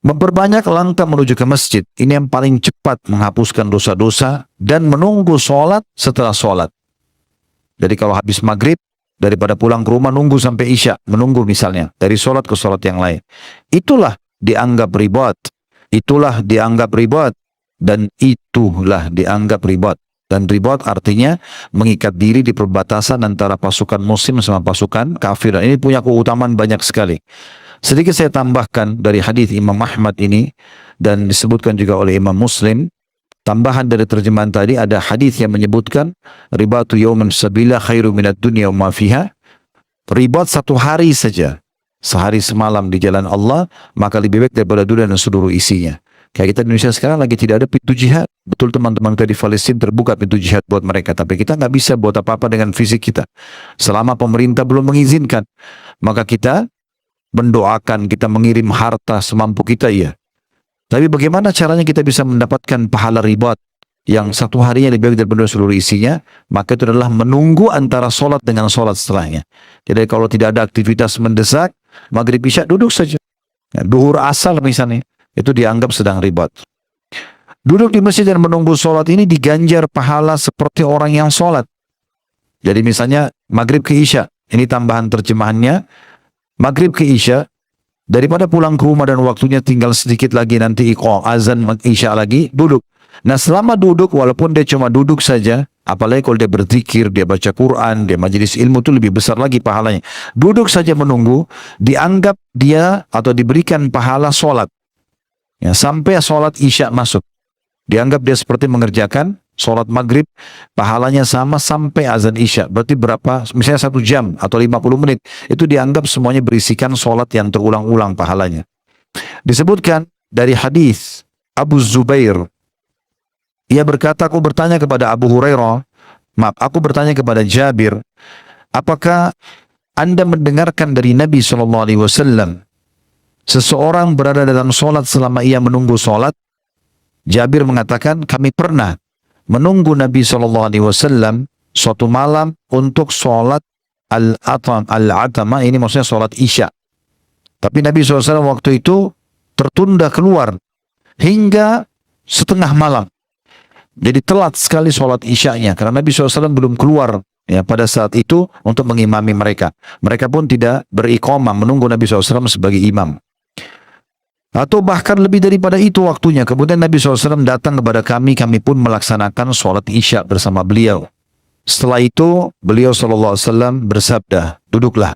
Memperbanyak langkah menuju ke masjid, ini yang paling cepat menghapuskan dosa-dosa, dan menunggu sholat setelah sholat. Jadi kalau habis maghrib, daripada pulang ke rumah nunggu sampai isya, menunggu misalnya dari sholat ke sholat yang lain, itulah dianggap ribat, itulah dianggap ribat, dan itulah dianggap ribat. Dan ribat artinya mengikat diri di perbatasan antara pasukan muslim sama pasukan kafir. Ini punya keutamaan banyak sekali. Sedikit saya tambahkan dari hadis Imam Ahmad ini, dan disebutkan juga oleh Imam Muslim. Tambahan dari terjemahan tadi, ada hadis yang menyebutkan ribatu yauman sabila khairu minad dunya wa ma fiha. Ribat satu hari saja, sehari semalam di jalan Allah, maka lebih baik daripada dunia dan seluruh isinya. Kayak kita di Indonesia sekarang lagi tidak ada pintu jihad. Betul teman-teman kita di Palestina terbuka pintu jihad buat mereka, tapi kita nggak bisa buat apa-apa dengan fisik kita selama pemerintah belum mengizinkan. Maka kita mendoakan, kita mengirim harta semampu kita, ya. Tapi bagaimana caranya kita bisa mendapatkan pahala ribat yang satu harinya lebih baik daripada seluruh isinya? Maka itu adalah menunggu antara sholat dengan sholat setelahnya. Jadi kalau tidak ada aktivitas mendesak, maghrib isya duduk saja. Duhur asal misalnya, itu dianggap sedang ribat. Duduk di masjid dan menunggu sholat ini diganjar pahala seperti orang yang sholat. Jadi misalnya maghrib ke isya, ini tambahan terjemahannya, maghrib ke isya, daripada pulang ke rumah dan waktunya tinggal sedikit lagi, nanti iqam azan isya lagi, duduk. Nah selama duduk, walaupun dia cuma duduk saja, apalagi kalau dia berzikir, dia baca Quran, dia majelis ilmu, itu lebih besar lagi pahalanya. Duduk saja menunggu, dianggap dia atau diberikan pahala sholat, ya, sampai sholat isya masuk. Dianggap dia seperti mengerjakan sholat maghrib, pahalanya sama sampai azan isya. Berarti berapa? Misalnya 1 jam atau 50 menit. Itu dianggap semuanya berisikan sholat yang terulang-ulang pahalanya. Disebutkan dari hadis Abu Zubair. Ia berkata, aku bertanya kepada Abu Hurairah, aku bertanya kepada Jabir, apakah Anda mendengarkan dari Nabi SAW seseorang berada dalam sholat selama ia menunggu sholat? Jabir mengatakan, kami pernah menunggu Nabi SAW suatu malam untuk sholat al-atama, ini maksudnya sholat isya. Tapi Nabi SAW waktu itu tertunda keluar hingga setengah malam. Jadi telat sekali sholat isyanya, karena Nabi SAW belum keluar, ya, pada saat itu untuk mengimami mereka. Mereka pun tidak beriqamah, menunggu Nabi SAW sebagai imam. Atau bahkan lebih daripada itu waktunya. Kemudian Nabi SAW datang kepada kami pun melaksanakan sholat isya bersama beliau. Setelah itu beliau SAW bersabda, duduklah.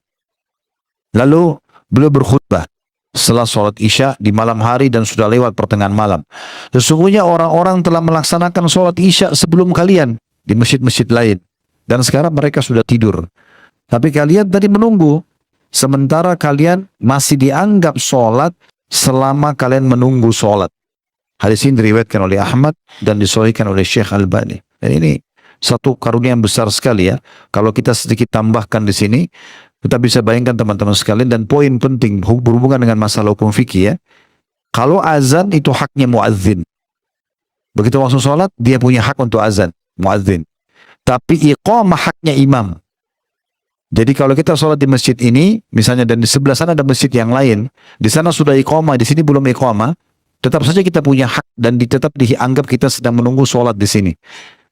Lalu beliau berkhutbah setelah sholat isya di malam hari dan sudah lewat pertengahan malam. Sesungguhnya orang-orang telah melaksanakan sholat isya sebelum kalian. di masjid-masjid lain. Dan sekarang mereka sudah tidur. Tapi kalian tadi menunggu, sementara kalian masih dianggap sholat selama kalian menunggu sholat. Hadis ini diriwayatkan oleh Ahmad dan disahihkan oleh Syekh Albani. Dan ini satu karunia yang besar sekali ya. Kalau kita sedikit tambahkan di sini, kita bisa bayangkan teman-teman sekalian, dan poin penting berhubungan dengan masalah hukum fikih ya. Kalau azan itu haknya muadzin. Begitu masuk sholat, dia punya hak untuk azan, muadzin. Tapi iqamah haknya imam. Jadi kalau kita sholat di masjid ini, misalnya, dan di sebelah sana ada masjid yang lain, di sana sudah iqamah, di sini belum iqamah, tetap saja kita punya hak dan tetap dianggap kita sedang menunggu sholat di sini.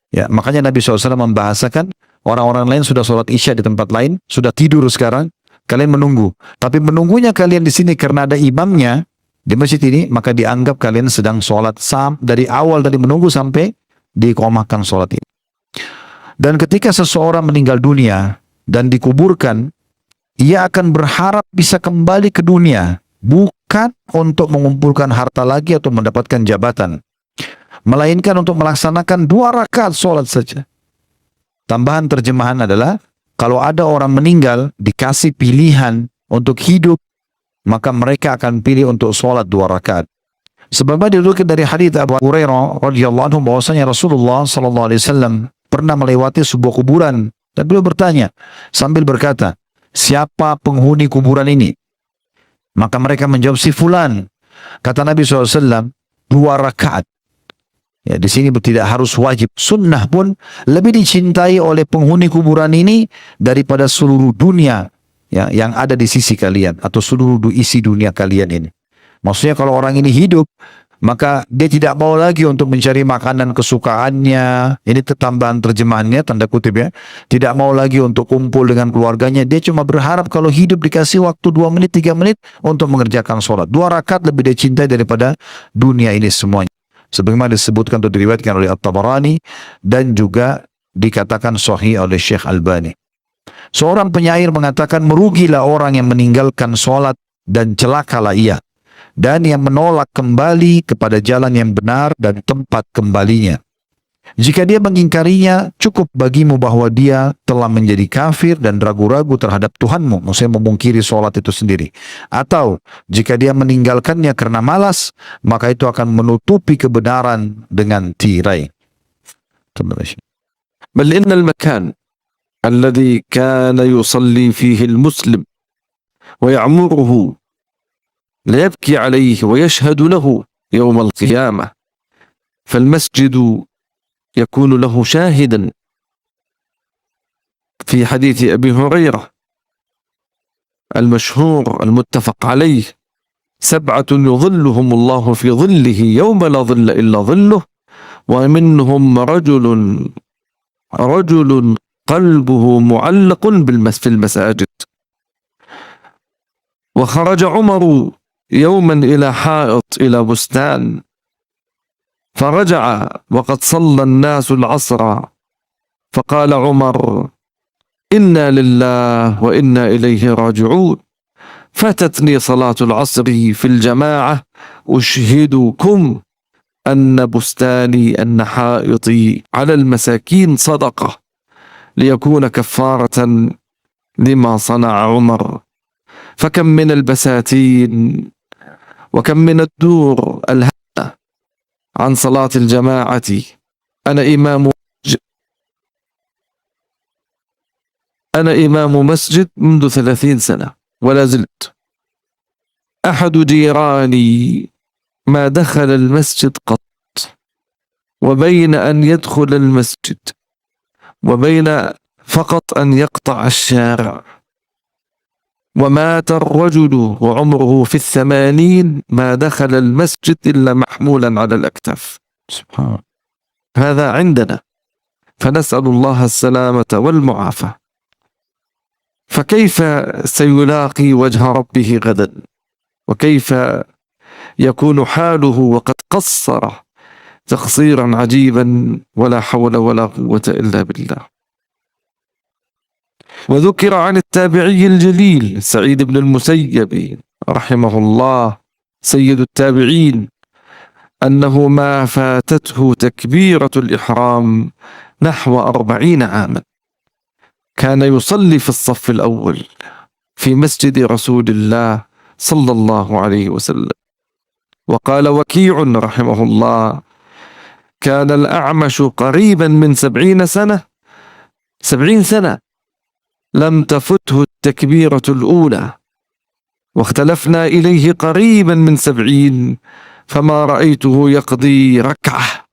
Ya, makanya Nabi SAW membahasakan orang-orang lain sudah sholat isya di tempat lain, sudah tidur sekarang, kalian menunggu. Tapi menunggunya kalian di sini karena ada imamnya di masjid ini, maka dianggap kalian sedang sholat dari awal, dari menunggu sampai diiqamahkan sholat ini. Dan ketika seseorang meninggal dunia dan dikuburkan, ia akan berharap bisa kembali ke dunia, bukan untuk mengumpulkan harta lagi atau mendapatkan jabatan, melainkan untuk melaksanakan 2 rakaat sholat saja. Tambahan terjemahan adalah, kalau ada orang meninggal dikasih pilihan untuk hidup, maka mereka akan pilih untuk sholat 2 rakaat. Sebabnya dinukil dari hadits Abu Hurairah radhiyallahu anhu bahwasanya Rasulullah sallallahu alaihi wasallam pernah melewati sebuah kuburan dan beliau bertanya sambil berkata, siapa penghuni kuburan ini? Maka mereka menjawab, si fulan. Kata Nabi SAW, 2 rakaat. Ya, di sini tidak harus wajib. Sunnah pun lebih dicintai oleh penghuni kuburan ini daripada seluruh dunia ya, yang ada di sisi kalian, atau seluruh isi dunia kalian ini. Maksudnya kalau orang ini hidup, maka dia tidak mau lagi untuk mencari makanan kesukaannya. Ini tambahan terjemahannya, tanda kutip ya. Tidak mau lagi untuk kumpul dengan keluarganya. Dia cuma berharap kalau hidup dikasih waktu 2 menit, 3 menit untuk mengerjakan sholat. 2 rakaat lebih dia cintai daripada dunia ini semuanya. Sebagaimana disebutkan atau diriwayatkan oleh At-Tabarani dan juga dikatakan sahih oleh Syekh Albani. Seorang penyair mengatakan, merugilah orang yang meninggalkan sholat dan celakalah ia, dan yang menolak kembali kepada jalan yang benar dan tempat kembalinya. Jika dia mengingkarinya, cukup bagimu bahwa dia telah menjadi kafir dan ragu-ragu terhadap Tuhanmu, maksudnya memungkiri sholat itu sendiri. Atau jika dia meninggalkannya karena malas, maka itu akan menutupi kebenaran dengan tirai. بل إن المكان الذي كان يصلي فيه المسلم ويعمره ليبكي عليه ويشهد له يوم القيامة، فالمسجد يكون له شاهدا في حديث أبي هريرة المشهور المتفق عليه: 7 يظلهم الله في ظله يوم لا ظل إلا ظله، ومنهم رجل قلبه معلق في المساجد. وخرج عمر يوما إلى حائط إلى بستان، فرجع وقد صلى الناس العصر، فقال عمر: إنا لله وإنا إليه راجعون، فاتتني صلاة العصر في الجماعة، أشهدكم أن بستاني أن حائطي على المساكين صدقة ليكون كفارة لما صنع عمر. فكم من البساتين وكم من الدور الهدى عن صلاة الجماعة. أنا إمام مسجد منذ 30 سنة ولا زلت. أحد جيراني ما دخل المسجد قط، وبين أن يدخل المسجد وبين فقط أن يقطع الشارع، ومات الرجل وعمره في 80 ما دخل المسجد إلا محمولا على الأكتاف. سبحان. هذا عندنا، فنسأل الله السلامة والمعافاة. فكيف سيلاقي وجه ربه غدا؟ وكيف يكون حاله وقد قصر تقصيرا عجيبا؟ ولا حول ولا قوة إلا بالله. وذكر عن التابعي الجليل سعيد بن المسيب رحمه الله سيد التابعين أنه ما فاتته تكبيرة الإحرام نحو 40 عاما. كان يصلي في الصف الأول في مسجد رسول الله صلى الله عليه وسلم. وقال وكيع رحمه الله: كان الأعمش قريبا من 70 سنة، 70 سنة لم تفته التكبيرة الأولى، واختلفنا إليه قريبا من 70 فما رأيته يقضي ركعة.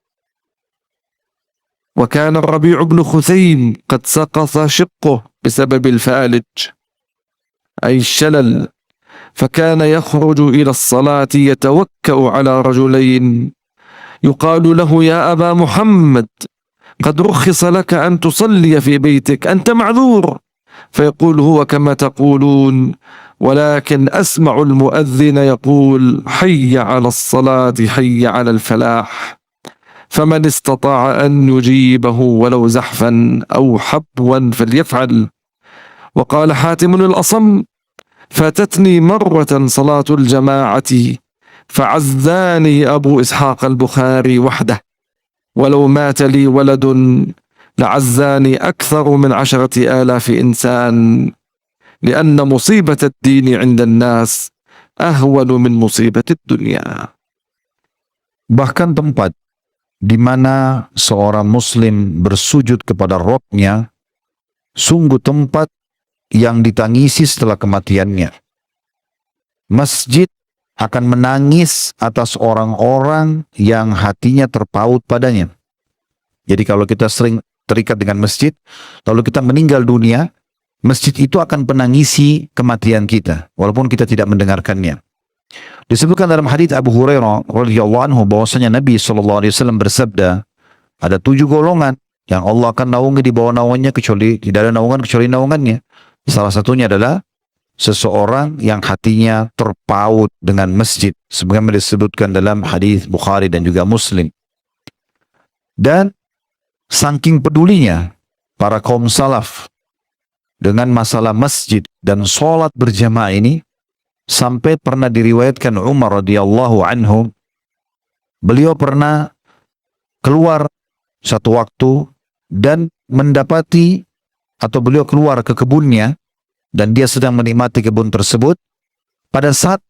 وكان الربيع بن خثيم قد سقط شقه بسبب الفالج أي الشلل، فكان يخرج إلى الصلاة يتوكأ على رجلين، يقال له: يا أبا محمد، قد رخص لك أن تصلي في بيتك، أنت معذور. فيقول هو كما تقولون، ولكن أسمع المؤذن يقول: حي على الصلاة، حي على الفلاح. فمن استطاع أن يجيبه ولو زحفا أو حبوا فليفعل. وقال حاتم الأصم: فاتتني مرة صلاة الجماعة فعزاني أبو إسحاق البخاري وحده، ولو مات لي ولد لعزاني أكثر من 10,000 إنسان، لأن مصيبة الدين عند الناس أهون من مصيبة الدنيا. Bahkan tempat di mana seorang muslim bersujud kepada Rabb-nya sungguh tempat yang ditangisi setelah kematiannya. Masjid akan menangis atas orang-orang yang hatinya terpaut padanya. Jadi kalau kita sering terikat dengan masjid, lalu kita meninggal dunia, masjid itu akan menangisi kematian kita, walaupun kita tidak mendengarkannya. Disebutkan dalam hadits Abu Hurairah radhiyallahu anhu bahwasanya Nabi SAW bersabda, ada 7 golongan yang Allah akan naungi di bawah naungannya, kecuali tidak ada naungan kecuali naungannya. Salah satunya adalah seseorang yang hatinya terpaut dengan masjid, sebagaimana disebutkan dalam hadis Bukhari dan juga Muslim. Dan saking pedulinya para kaum salaf dengan masalah masjid dan sholat berjamaah ini, sampai pernah diriwayatkan Umar radhiyallahu anhu, beliau pernah keluar satu waktu dan mendapati, atau beliau keluar ke kebunnya dan dia sedang menikmati kebun tersebut. Pada saat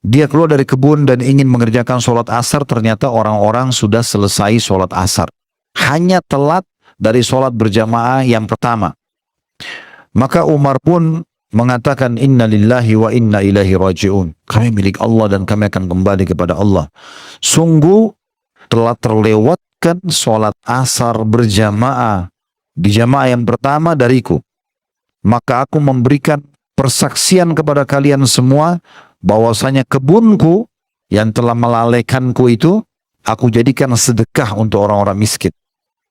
dia keluar dari kebun dan ingin mengerjakan sholat asar, ternyata orang-orang sudah selesai sholat asar, hanya telat dari sholat berjamaah yang pertama. Maka Umar pun mengatakan, inna lillahi wa inna ilaihi raji'un, kami milik Allah dan kami akan kembali kepada Allah. Sungguh telah terlewatkan sholat asar berjamaah di jamaah yang pertama dariku. Maka aku memberikan persaksian kepada kalian semua bahwasanya kebunku yang telah melalaikanku itu aku jadikan sedekah untuk orang-orang miskin.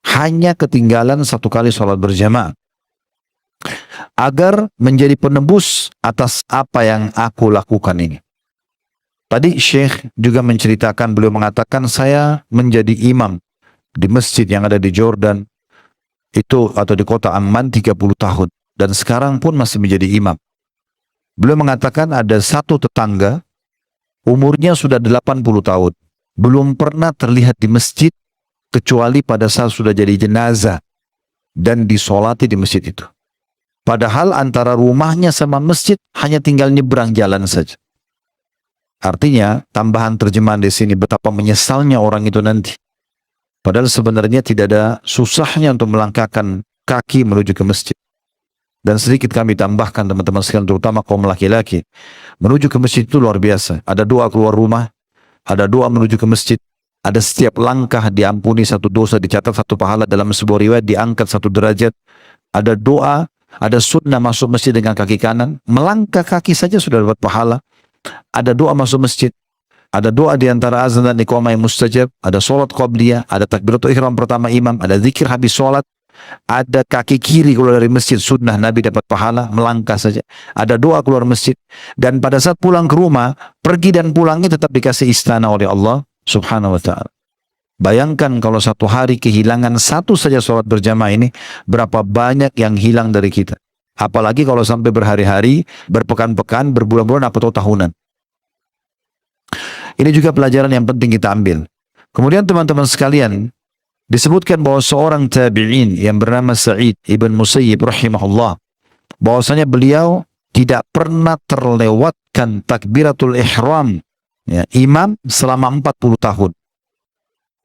Hanya ketinggalan 1 kali sholat berjamaah, agar menjadi penebus atas apa yang aku lakukan ini. Tadi Syekh juga menceritakan, beliau mengatakan, saya menjadi imam di masjid yang ada di Jordan itu, atau di kota Amman 30 tahun, dan sekarang pun masih menjadi imam. Beliau mengatakan ada satu tetangga umurnya sudah 80 tahun, belum pernah terlihat di masjid kecuali pada saat sudah jadi jenazah dan disolati di masjid itu. Padahal antara rumahnya sama masjid hanya tinggal nyebrang jalan saja. Artinya, tambahan terjemahan di sini, betapa menyesalnya orang itu nanti. Padahal sebenarnya tidak ada susahnya untuk melangkahkan kaki menuju ke masjid. Dan sedikit kami tambahkan teman-teman sekalian, terutama kaum laki-laki, menuju ke masjid itu luar biasa. Ada doa keluar rumah, ada doa menuju ke masjid, ada setiap langkah diampuni 1 dosa, dicatat 1 pahala, dalam sebuah riwayat diangkat 1 derajat. Ada doa, ada sunnah masuk masjid dengan kaki kanan, melangkah kaki saja sudah dapat pahala. Ada doa masuk masjid, ada doa di antara azan dan iqamah yang mustajab, ada sholat qabliyah, ada takbiratul ihram pertama imam, ada zikir habis sholat, ada kaki kiri keluar dari masjid, sunnah Nabi dapat pahala, melangkah saja. Ada doa keluar masjid, dan pada saat pulang ke rumah, pergi dan pulangnya tetap dikasih istana oleh Allah subhanahu wa ta'ala. Bayangkan kalau satu hari kehilangan 1 saja sholat berjamaah ini, berapa banyak yang hilang dari kita. Apalagi kalau sampai berhari-hari, berpekan-pekan, berbulan-bulan, atau tahunan. Ini juga pelajaran yang penting kita ambil. Kemudian teman-teman sekalian, disebutkan bahwa seorang tabi'in yang bernama Sa'id ibn Musayyib rahimahullah, bahwasanya beliau tidak pernah terlewatkan takbiratul ihram, ya, imam selama 40 tahun.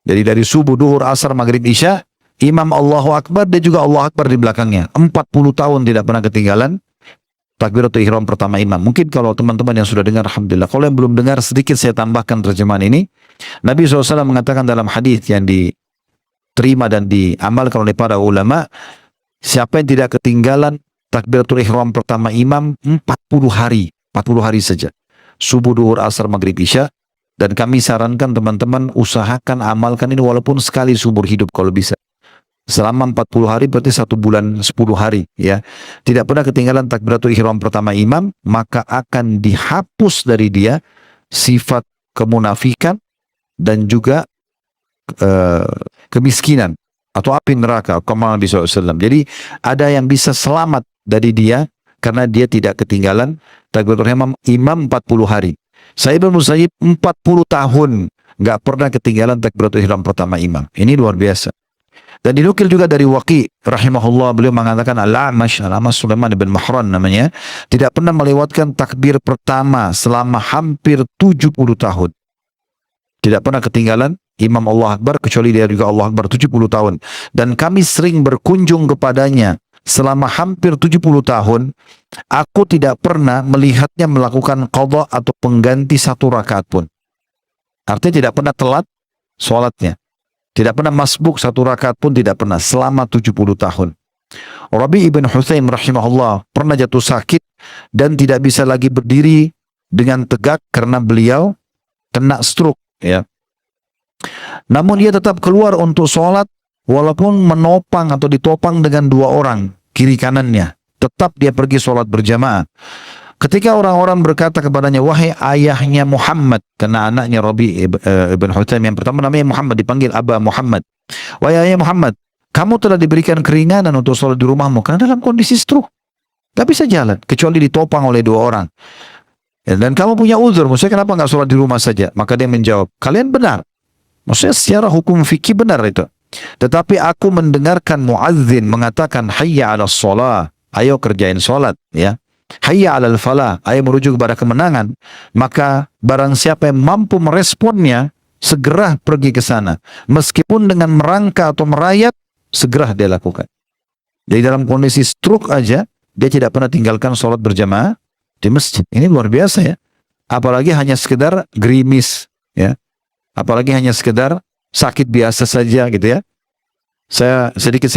Jadi dari subuh, duhur, asar, maghrib, isya, imam Allahu Akbar, dia juga Allahu Akbar di belakangnya. 40 tahun tidak pernah ketinggalan takbiratul ihram pertama imam. Mungkin kalau teman-teman yang sudah dengar, alhamdulillah. Kalau yang belum dengar, sedikit saya tambahkan terjemahan ini. Nabi SAW mengatakan dalam hadis yang diterima dan diamalkan oleh para ulama, siapa yang tidak ketinggalan takbiratul ihram pertama imam 40 hari saja. Subuh, duhur, asar, maghrib, isya. Dan kami sarankan teman-teman usahakan amalkan ini walaupun sekali seumur hidup kalau bisa. Selama 40 hari berarti 1 bulan 10 hari, ya. Tidak pernah ketinggalan takbiratul ihram pertama imam, maka akan dihapus dari dia sifat kemunafikan dan juga kemiskinan atau api neraka, kama Nabi SAW. Jadi ada yang bisa selamat dari dia karena dia tidak ketinggalan takbiratul imam 40 hari. Sa'id bin Musayyib 40 tahun nggak pernah ketinggalan takbiratul ihram pertama imam. Ini luar biasa. Dan dinukil juga dari Waqi rahimahullah, beliau mengatakan Al-A'mash Sulaiman bin Mahran namanya, tidak pernah melewatkan takbir pertama selama hampir 70 tahun. Tidak pernah ketinggalan imam Allah Akbar, kecuali dia juga Allah Akbar 70 tahun. Dan kami sering berkunjung kepadanya selama hampir 70 tahun. Aku tidak pernah melihatnya melakukan qadha atau pengganti 1 rakaat pun. Artinya tidak pernah telat sholatnya. Tidak pernah masbuk 1 rakaat pun tidak pernah selama 70 tahun. Rabi ibn Hutsaim rahimahullah pernah jatuh sakit dan tidak bisa lagi berdiri dengan tegak karena beliau kena stroke, ya. Namun ia tetap keluar untuk sholat walaupun menopang atau ditopang dengan 2 orang kiri kanannya. Tetap dia pergi sholat berjamaah. Ketika orang-orang berkata kepadanya, wahai ayahnya Muhammad, karena anaknya Rabi ibn Hutsaim yang pertama namanya Muhammad, dipanggil Aba Muhammad. Wahai ayah Muhammad, kamu telah diberikan keringanan untuk sholat di rumahmu karena dalam kondisi stroke. Gak bisa jalan, kecuali ditopang oleh 2 orang. Dan kamu punya uzur, maksudnya kenapa gak sholat di rumah saja? Maka dia menjawab, kalian benar. Maksudnya secara hukum fikih benar itu. Tetapi aku mendengarkan muadzin mengatakan, hayya ala sholah, ayo kerjain sholat, ya. Hayya alal falah, ayo merujuk kepada kemenangan. Maka barang siapa yang mampu meresponnya, segera pergi ke sana. Meskipun dengan merangka atau merayap, segera dia lakukan. Jadi dalam kondisi stroke aja, dia tidak pernah tinggalkan sholat berjamaah di masjid. Ini luar biasa, ya. Apalagi hanya sekedar gerimis, ya. Apalagi hanya sekedar sakit biasa saja gitu, ya. Saya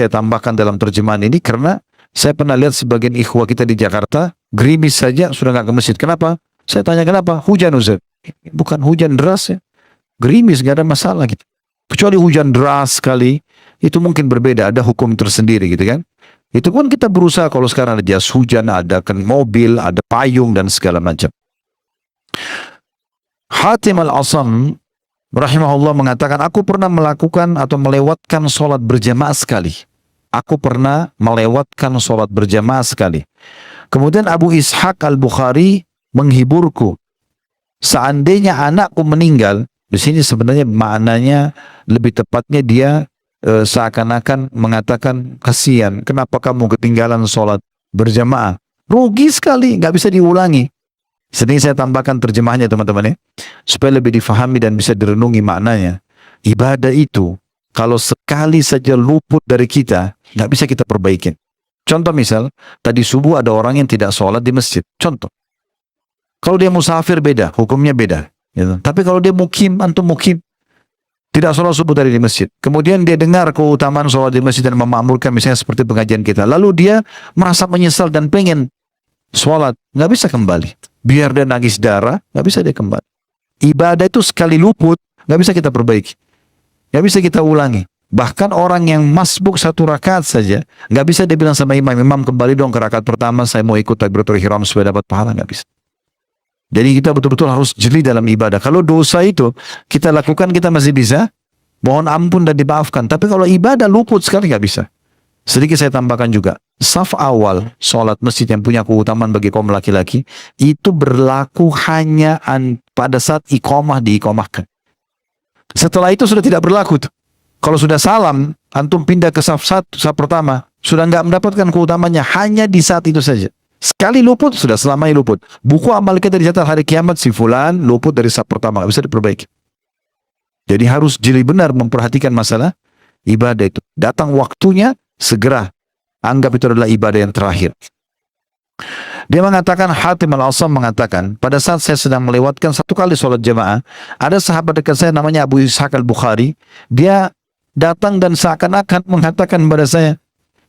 tambahkan dalam terjemahan ini karena saya pernah lihat sebagian ikhwah kita di Jakarta, gerimis saja sudah nggak ke masjid. Kenapa? Saya tanya kenapa? Hujan, Ustaz. Bukan hujan deras, ya. Gerimis nggak ada masalah gitu. Kecuali hujan deras sekali, itu mungkin berbeda, ada hukum tersendiri gitu kan. Itu pun kita berusaha kalau sekarang ada jas hujan, ada kan mobil, ada payung dan segala macam. Hatim al-Asam rahimahullah mengatakan, aku pernah melakukan atau melewatkan sholat berjamaah sekali. Aku pernah melewatkan sholat berjamaah sekali. Kemudian Abu Ishaq al-Bukhari menghiburku. Seandainya anakku meninggal, di sini sebenarnya maknanya lebih tepatnya dia seakan-akan mengatakan, kasihan, kenapa kamu ketinggalan sholat berjamaah? Rugi sekali, nggak bisa diulangi. Sedang saya tambahkan terjemahnya teman-teman, ya, supaya lebih difahami dan bisa direnungi maknanya. Ibadah itu kalau sekali saja luput dari kita, nggak bisa kita perbaikin. Contoh misal, tadi subuh ada orang yang tidak sholat di masjid. Contoh. Kalau dia musafir beda, hukumnya beda. Gitu. Tapi kalau dia mukim, antum mukim, tidak sholat subuh tadi di masjid. Kemudian dia dengar keutamaan sholat di masjid dan memakmurkan misalnya seperti pengajian kita. Lalu dia merasa menyesal dan pengen sholat. Nggak bisa kembali. Biar dia nangis darah, nggak bisa dia kembali. Ibadah itu sekali luput, nggak bisa kita perbaiki. Nggak bisa kita ulangi. Bahkan orang yang masbuk 1 rakaat saja, nggak bisa dia bilang sama imam, imam kembali dong ke rakaat pertama, saya mau ikut takbiratul ihram supaya dapat pahala, nggak bisa. Jadi kita betul-betul harus jeli dalam ibadah. Kalau dosa itu kita lakukan, kita masih bisa mohon ampun dan dimaafkan. Tapi kalau ibadah luput sekali, nggak bisa. Sedikit saya tambahkan juga, saf awal sholat masjid yang punya keutamaan bagi kaum laki-laki, itu berlaku hanya pada saat iqamah diiqamahkan. Setelah itu sudah tidak berlaku tuh. Kalau sudah salam, antum pindah ke saf pertama, sudah nggak mendapatkan keutamanya, hanya di saat itu saja. Sekali luput, sudah selamanya luput. Buku amal kita dicatat hari kiamat, si fulan luput dari saf pertama, nggak bisa diperbaiki. Jadi harus jeli benar memperhatikan masalah ibadah itu. Datang waktunya, segera anggap itu adalah ibadah yang terakhir. Dia mengatakan, Hatim al-Asam mengatakan, pada saat saya sedang melewatkan satu kali sholat jamaah, ada sahabat dekat saya namanya Abu Ishaq al-Bukhari, dia datang dan seakan-akan mengatakan kepada saya,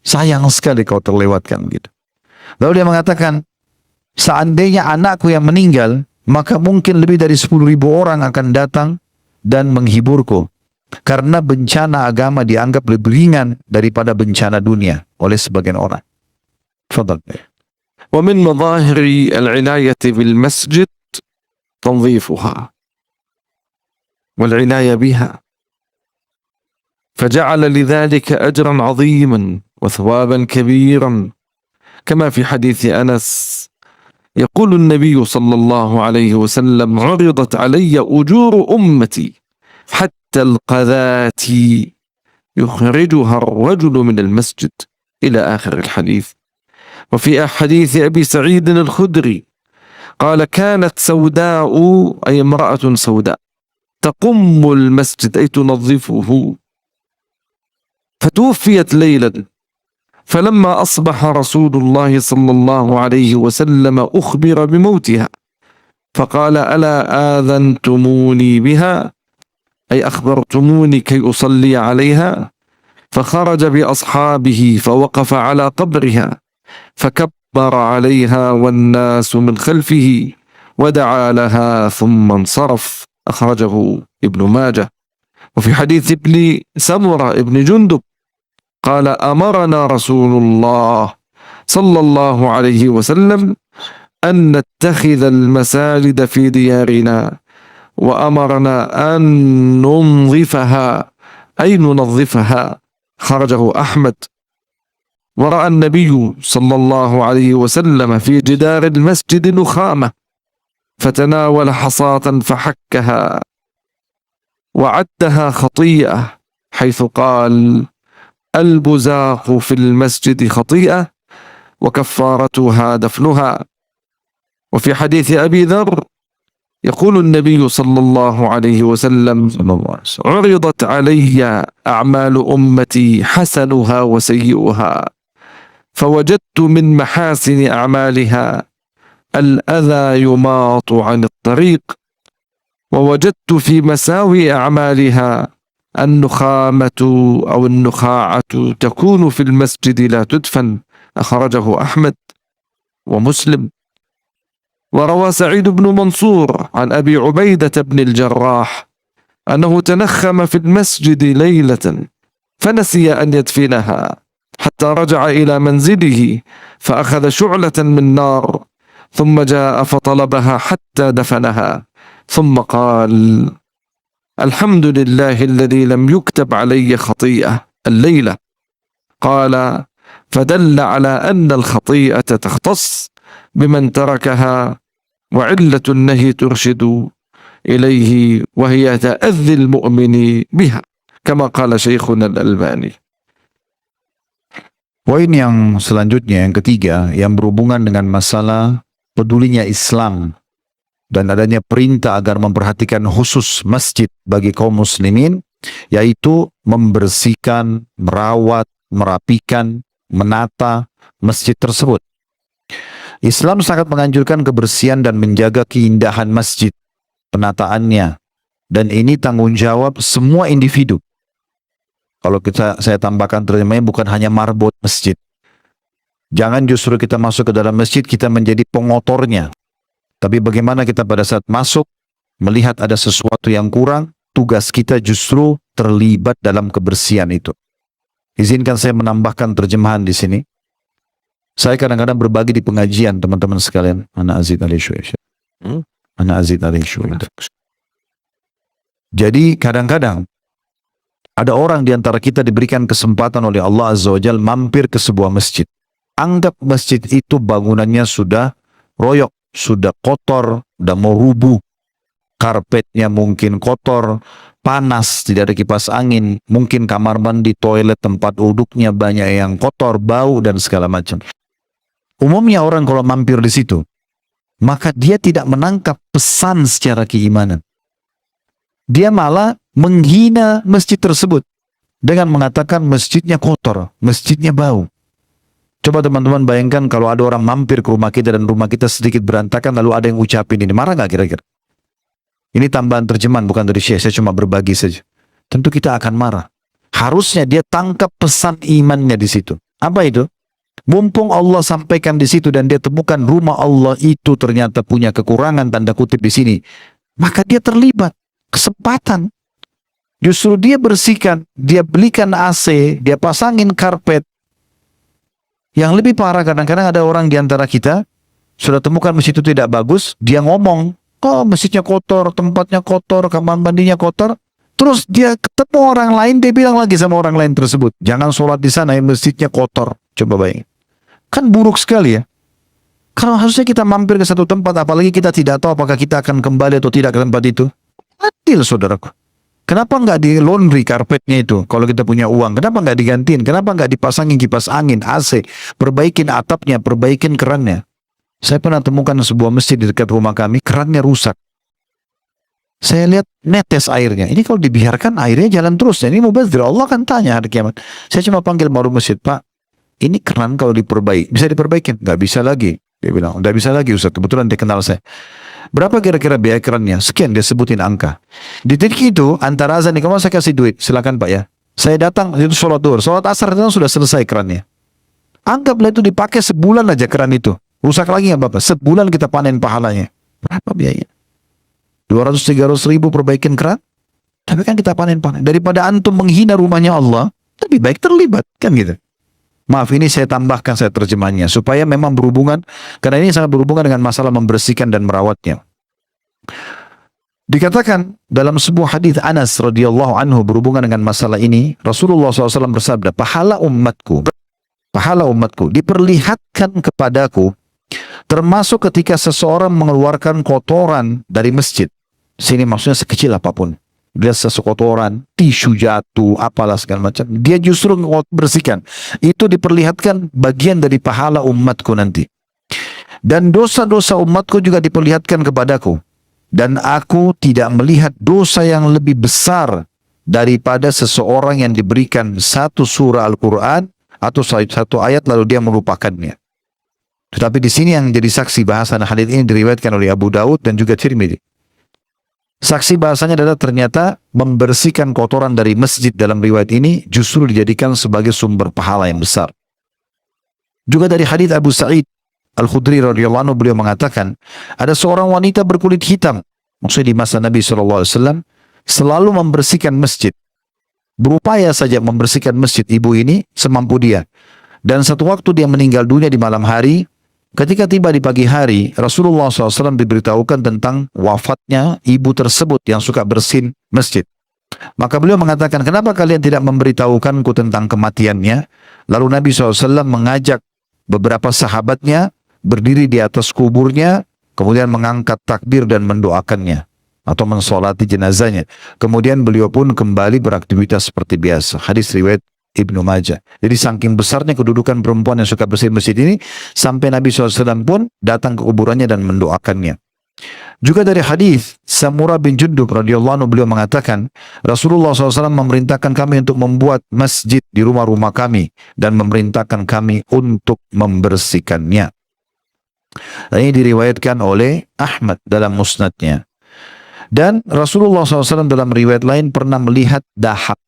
sayang sekali kau terlewatkan gitu. Lalu dia mengatakan, seandainya anakku yang meninggal, maka mungkin lebih dari 10.000 orang akan datang dan menghiburku. Karena bencana agama dianggap lebih ringan daripada bencana dunia oleh sebagian orang. Fadal. ومن مظاهر العناية بالمسجد تنظيفها والعناية بها، فجعل لذلك أجرا عظيما وثوابا كبيرا، كما في حديث أنس يقول النبي صلى الله عليه وسلم: عرضت علي أجور أمتي حتى القذاة يخرجها الرجل من المسجد، إلى آخر الحديث. وفي حديث أبي سعيد الخدري قال: كانت سوداء، أي امرأة سوداء، تقم المسجد أي تنظفه، فتوفيت ليلا، فلما أصبح رسول الله صلى الله عليه وسلم أخبر بموتها، فقال: ألا آذنتموني بها، أي أخبرتموني كي أصلي عليها؟ فخرج بأصحابه فوقف على قبرها فكبر عليها والناس من خلفه ودعا لها ثم انصرف، أخرجه ابن ماجه. وفي حديث ابن سمرة ابن جندب قال: أمرنا رسول الله صلى الله عليه وسلم أن نتخذ المساجد في ديارنا، وأمرنا أن ننظفها، أي ننظفها، خرجه أحمد. ورأى النبي صلى الله عليه وسلم في جدار المسجد نخامة فتناول حصاة فحكها وعدها خطيئة، حيث قال: البزاق في المسجد خطيئة وكفارتها دفنها. وفي حديث أبي ذر يقول النبي صلى الله عليه وسلم: عرضت علي أعمال أمتي حسنها وسيئها، فوجدت من محاسن أعمالها الأذى يماط عن الطريق، ووجدت في مساوي أعمالها النخامة أو النخاعة تكون في المسجد لا تدفن، أخرجه أحمد ومسلم. وروى سعيد بن منصور عن أبي عبيدة بن الجراح أنه تنخم في المسجد ليلة فنسي أن يدفنها، حتى رجع إلى منزله فأخذ شعلة من نار ثم جاء فطلبها حتى دفنها، ثم قال: الحمد لله الذي لم يكتب علي خطيئة الليلة. قال: فدل على أن الخطيئة تختص بمن تركها، وعلة النهي ترشد إليه، وهي تأذي المؤمن بها، كما قال شيخنا الألباني. Poin yang selanjutnya, yang ketiga, yang berhubungan dengan masalah pedulinya Islam dan adanya perintah agar memperhatikan khusus masjid bagi kaum muslimin, yaitu membersihkan, merawat, merapikan, menata masjid tersebut. Islam sangat menganjurkan kebersihan dan menjaga keindahan masjid, penataannya, dan ini tanggung jawab semua individu. Kalau saya tambahkan terjemahnya, bukan hanya marbot masjid. Jangan justru kita masuk ke dalam masjid, kita menjadi pengotornya. Tapi bagaimana kita pada saat masuk, melihat ada sesuatu yang kurang, tugas kita justru terlibat dalam kebersihan itu. Izinkan saya menambahkan terjemahan di sini. Saya kadang-kadang berbagi di pengajian, teman-teman sekalian. Anak Azid Alishu. Anak Azid Alishu. Jadi kadang-kadang ada orang di antara kita diberikan kesempatan oleh Allah Azza wa Jal mampir ke sebuah masjid. Anggap masjid itu bangunannya sudah royok, sudah kotor, sudah mau rubuh. Karpetnya mungkin kotor, panas, tidak ada kipas angin, mungkin kamar mandi, toilet, tempat duduknya banyak yang kotor, bau dan segala macam. Umumnya orang kalau mampir di situ, maka dia tidak menangkap pesan secara keimanan. Dia malah menghina masjid tersebut dengan mengatakan masjidnya kotor, masjidnya bau. Coba teman-teman bayangkan kalau ada orang mampir ke rumah kita dan rumah kita sedikit berantakan lalu ada yang ucapin ini, marah nggak kira-kira? Ini tambahan terjemahan bukan dari Syekh, saya cuma berbagi saja. Tentu kita akan marah. Harusnya dia tangkap pesan imannya di situ. Apa itu? Mumpung Allah sampaikan di situ dan dia temukan rumah Allah itu ternyata punya kekurangan tanda kutip di sini, maka dia terlibat. Kesempatan. Justru dia bersihkan, dia belikan AC, dia pasangin karpet. Yang lebih parah kadang-kadang ada orang di antara kita sudah temukan masjid itu tidak bagus, dia ngomong, kok masjidnya kotor, tempatnya kotor, kamar mandinya kotor. Terus dia ketemu orang lain, dia bilang lagi sama orang lain tersebut, jangan sholat di sana, masjidnya kotor. Coba bayangin. Kan buruk sekali ya. Kalau harusnya kita mampir ke satu tempat, apalagi kita tidak tahu apakah kita akan kembali atau tidak ke tempat itu. Adil saudaraku. Kenapa nggak di laundry karpetnya itu? Kalau kita punya uang, kenapa nggak digantiin? Kenapa nggak dipasangin kipas angin, AC, perbaikin atapnya, perbaikin kerannya? Saya pernah temukan sebuah masjid di dekat rumah kami, kerannya rusak. Saya lihat netes airnya. Ini kalau dibiarkan airnya jalan terus. Ini mubazir. Allah akan tanya hari kiamat. Saya cuma panggil baru masjid, Pak. Ini keran kalau diperbaiki, bisa diperbaikin? Nggak bisa lagi. Dia bilang, nggak bisa lagi Ustaz. Kebetulan dia kenal saya. Berapa kira-kira biaya kerannya? Sekian, dia sebutin angka. Di titik itu, antara azan nih, kamu saya kasih duit. Silakan Pak ya. Saya datang, itu sholat duhur. Sholat asar itu sudah selesai kerannya. Anggaplah itu dipakai sebulan aja keran itu. Rusak lagi nggak Bapak? Sebulan kita panen pahalanya. Berapa biaya? 200-300 ribu perbaikin keran? Tapi kan kita panen-panen. Daripada antum menghina rumahnya Allah, lebih baik terlibat. Kan gitu. Maaf, ini saya tambahkan saya terjemahnya supaya memang berhubungan, karena ini sangat berhubungan dengan masalah membersihkan dan merawatnya. Dikatakan dalam sebuah hadis Anas radhiyallahu anhu berhubungan dengan masalah ini, Rasulullah SAW bersabda, pahala umatku diperlihatkan kepadaku, termasuk ketika seseorang mengeluarkan kotoran dari masjid. Sini maksudnya sekecil apapun. Dia sekotoran, tisu jatuh, apalah segala macam. Dia justru bersihkan. Itu diperlihatkan bagian dari pahala umatku nanti. Dan dosa-dosa umatku juga diperlihatkan kepadaku. Dan aku tidak melihat dosa yang lebih besar daripada seseorang yang diberikan satu surah Al-Quran atau satu ayat lalu dia melupakannya. Tetapi di sini yang jadi saksi bahasan hadits ini diriwayatkan oleh Abu Daud dan juga Tirmidzi. Saksi bahasanya adalah ternyata membersihkan kotoran dari masjid dalam riwayat ini justru dijadikan sebagai sumber pahala yang besar. Juga dari hadits Abu Sa'id Al-Khudri radhiyallahu anhu beliau mengatakan, ada seorang wanita berkulit hitam, maksudnya di masa Nabi SAW, selalu membersihkan masjid. Berupaya saja membersihkan masjid ibu ini semampu dia. Dan satu waktu dia meninggal dunia di malam hari. Ketika tiba di pagi hari, Rasulullah SAW diberitahukan tentang wafatnya ibu tersebut yang suka bersin masjid. Maka beliau mengatakan, kenapa kalian tidak memberitahukanku tentang kematiannya? Lalu Nabi SAW mengajak beberapa sahabatnya berdiri di atas kuburnya, kemudian mengangkat takbir dan mendoakannya atau mensolati jenazahnya. Kemudian beliau pun kembali beraktivitas seperti biasa. Hadis riwayat Ibnu Majah. Jadi saking besarnya kedudukan perempuan yang suka bersihin masjid ini, sampai Nabi SAW pun datang ke kuburannya dan mendoakannya. Juga dari hadis Samurah bin Jundub radhiyallahu anhu beliau mengatakan, Rasulullah SAW memerintahkan kami untuk membuat masjid di rumah-rumah kami dan memerintahkan kami untuk membersihkannya. Dan ini diriwayatkan oleh Ahmad dalam musnadnya. Dan Rasulullah SAW dalam riwayat lain pernah melihat dahak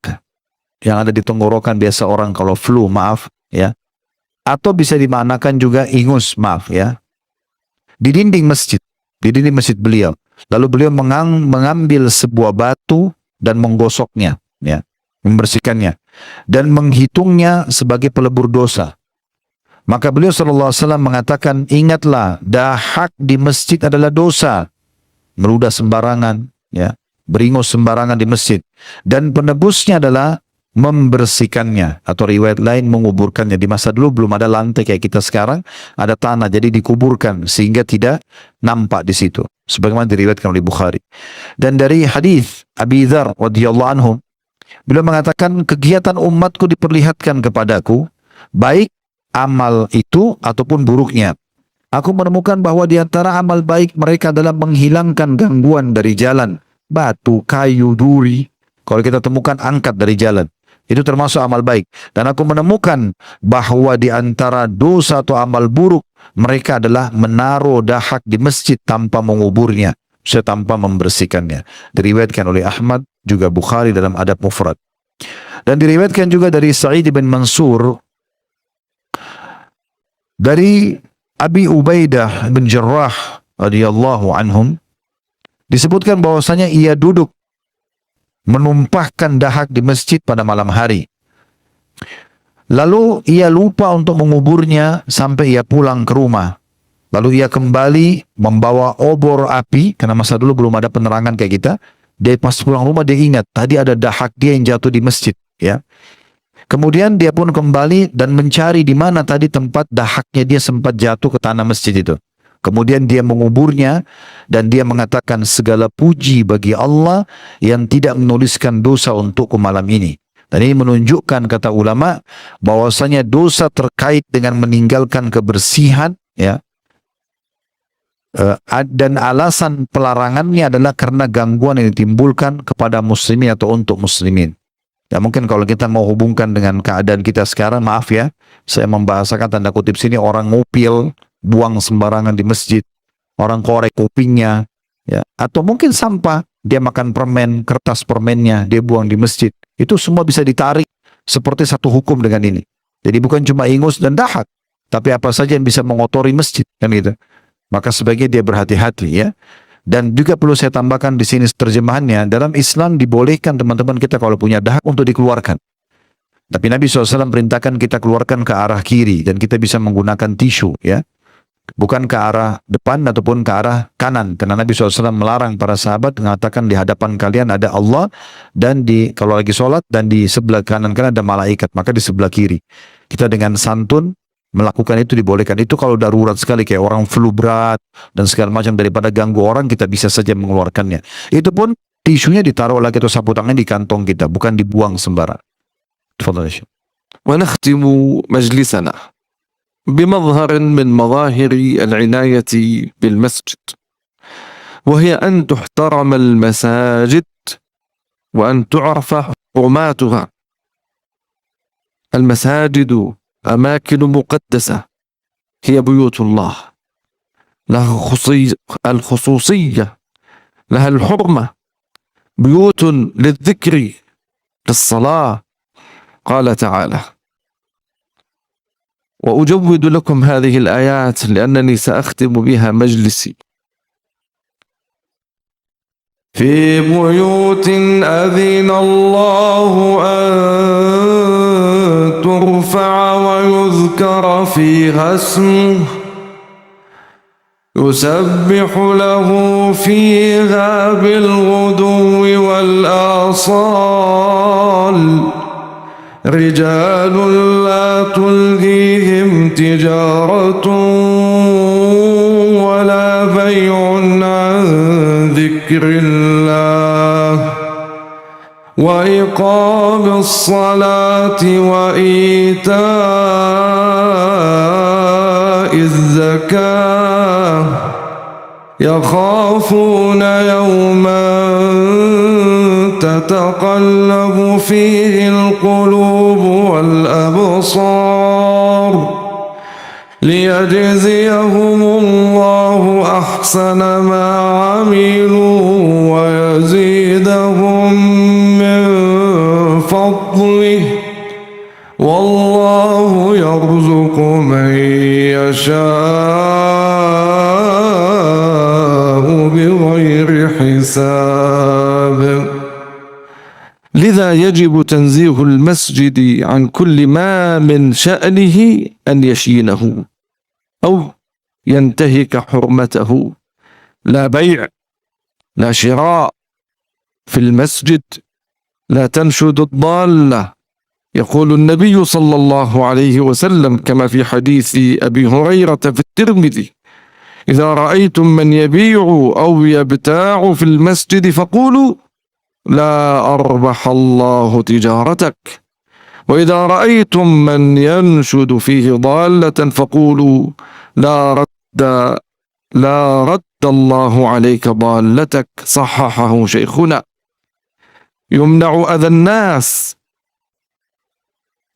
yang ada di tenggorokan biasa orang kalau flu, maaf ya, atau bisa dimaknakan juga ingus, maaf ya, di dinding masjid beliau. Lalu beliau mengambil sebuah batu dan menggosoknya, ya, membersihkannya dan menghitungnya sebagai pelebur dosa. Maka beliau SAW mengatakan, ingatlah dahak di masjid adalah dosa, meludah sembarangan, ya, beringus sembarangan di masjid, dan penebusnya adalah membersihkannya, atau riwayat lain menguburkannya. Di masa dulu belum ada lantai kayak kita sekarang, ada tanah, jadi dikuburkan sehingga tidak nampak di situ. sebagaimana diriwayatkan oleh Bukhari. Dan dari hadis Abi Dzar radhiyallahu anhu, beliau mengatakan kegiatan umatku diperlihatkan kepadaku, baik amal itu ataupun buruknya. Aku menemukan bahwa di antara amal baik mereka adalah menghilangkan gangguan dari jalan, batu, kayu, duri. Kalau kita temukan, angkat dari jalan. Itu termasuk amal baik. Dan aku menemukan bahwa di antara dosa atau amal buruk mereka adalah menaruh dahak di masjid tanpa menguburnya, tanpa membersihkannya. Diriwayatkan oleh Ahmad, juga Bukhari dalam Adab Mufrad. Dan diriwayatkan juga dari Sa'id bin Mansur, dari Abi Ubaidah bin Jarrah radhiyallahu anhum, disebutkan bahwasanya ia duduk menumpahkan dahak di masjid pada malam hari. Lalu ia lupa untuk menguburnya sampai ia pulang ke rumah. Lalu ia kembali membawa obor api, karena masa dulu belum ada penerangan kayak kita. Dia pas pulang rumah dia ingat tadi ada dahak dia yang jatuh di masjid, ya. Kemudian dia pun kembali dan mencari di mana tadi tempat dahaknya dia sempat jatuh ke tanah masjid itu. Kemudian dia menguburnya dan dia mengatakan segala puji bagi Allah yang tidak menuliskan dosa untukku malam ini. Dan ini menunjukkan, kata ulama, bahwasanya dosa terkait dengan meninggalkan kebersihan, ya, dan alasan pelarangannya adalah karena gangguan yang ditimbulkan kepada muslimin atau untuk muslimin. Ya, mungkin kalau kita mau hubungkan dengan keadaan kita sekarang, maaf ya, saya membahasakan tanda kutip sini, orang ngupil, buang sembarangan di masjid, orang korek kupingnya, ya, atau mungkin sampah, dia makan permen, kertas permennya dia buang di masjid. Itu semua bisa ditarik seperti satu hukum dengan ini. Jadi bukan cuma ingus dan dahak, tapi apa saja yang bisa mengotori masjid, kan gitu. Maka sebaiknya dia berhati-hati, ya. Dan juga perlu saya tambahkan di sini terjemahannya, dalam Islam dibolehkan teman-teman kita kalau punya dahak untuk dikeluarkan. Tapi Nabi SAW perintahkan kita keluarkan ke arah kiri dan kita bisa menggunakan tisu, ya. Bukan ke arah depan ataupun ke arah kanan, karena Nabi SAW melarang para sahabat, mengatakan di hadapan kalian ada Allah, dan kalau lagi sholat, dan di sebelah kanan kalian ada malaikat, maka di sebelah kiri. Kita dengan santun melakukan itu dibolehkan. Itu kalau darurat sekali, kayak orang flu berat dan segala macam, daripada ganggu orang, kita bisa saja mengeluarkannya. Itu pun tisunya ditaruh lagi atau sapu tangan di kantong kita, bukan dibuang sembarang. Tafadhal. ونختم مجلسنا بمظهر من مظاهر العناية بالمسجد، وهي أن تحترم المساجد وأن تعرف حرماتها. المساجد أماكن مقدسة، هي بيوت الله، لها الخصوصية، لها الحرمة، بيوت للذكر، للصلاة. قال تعالى: وأجود لكم هذه الآيات لأنني سأختم بها مجلسي. في بيوت أذن الله أن ترفع ويذكر فيها اسمه يسبح له فيها بالغدو والآصال رجال لا تلهيهم تجارة ولا بيع عن ذكر الله وإقام الصلاة وإيتاء الزكاة يخافون يوما تتقلب فيه القلوب والأبصار ليجزيهم الله أحسن ما عملوا ويزيدهم من فضله والله يرزق من يشاء بغير حساب. لذا يجب تنزيه المسجد عن كل ما من شأنه أن يشينه أو ينتهك حرمته. لا بيع، لا شراء في المسجد، لا تنشد الضالة. يقول النبي صلى الله عليه وسلم كما في حديث أبي هريرة في الترمذي: إذا رأيتم من يبيع أو يبتاع في المسجد فقولوا لا أربح الله تجارتك، وإذا رأيتم من ينشد فيه ضالة فقولوا لا رد الله عليك ضالتك. صححه شيخنا. يمنع أذى الناس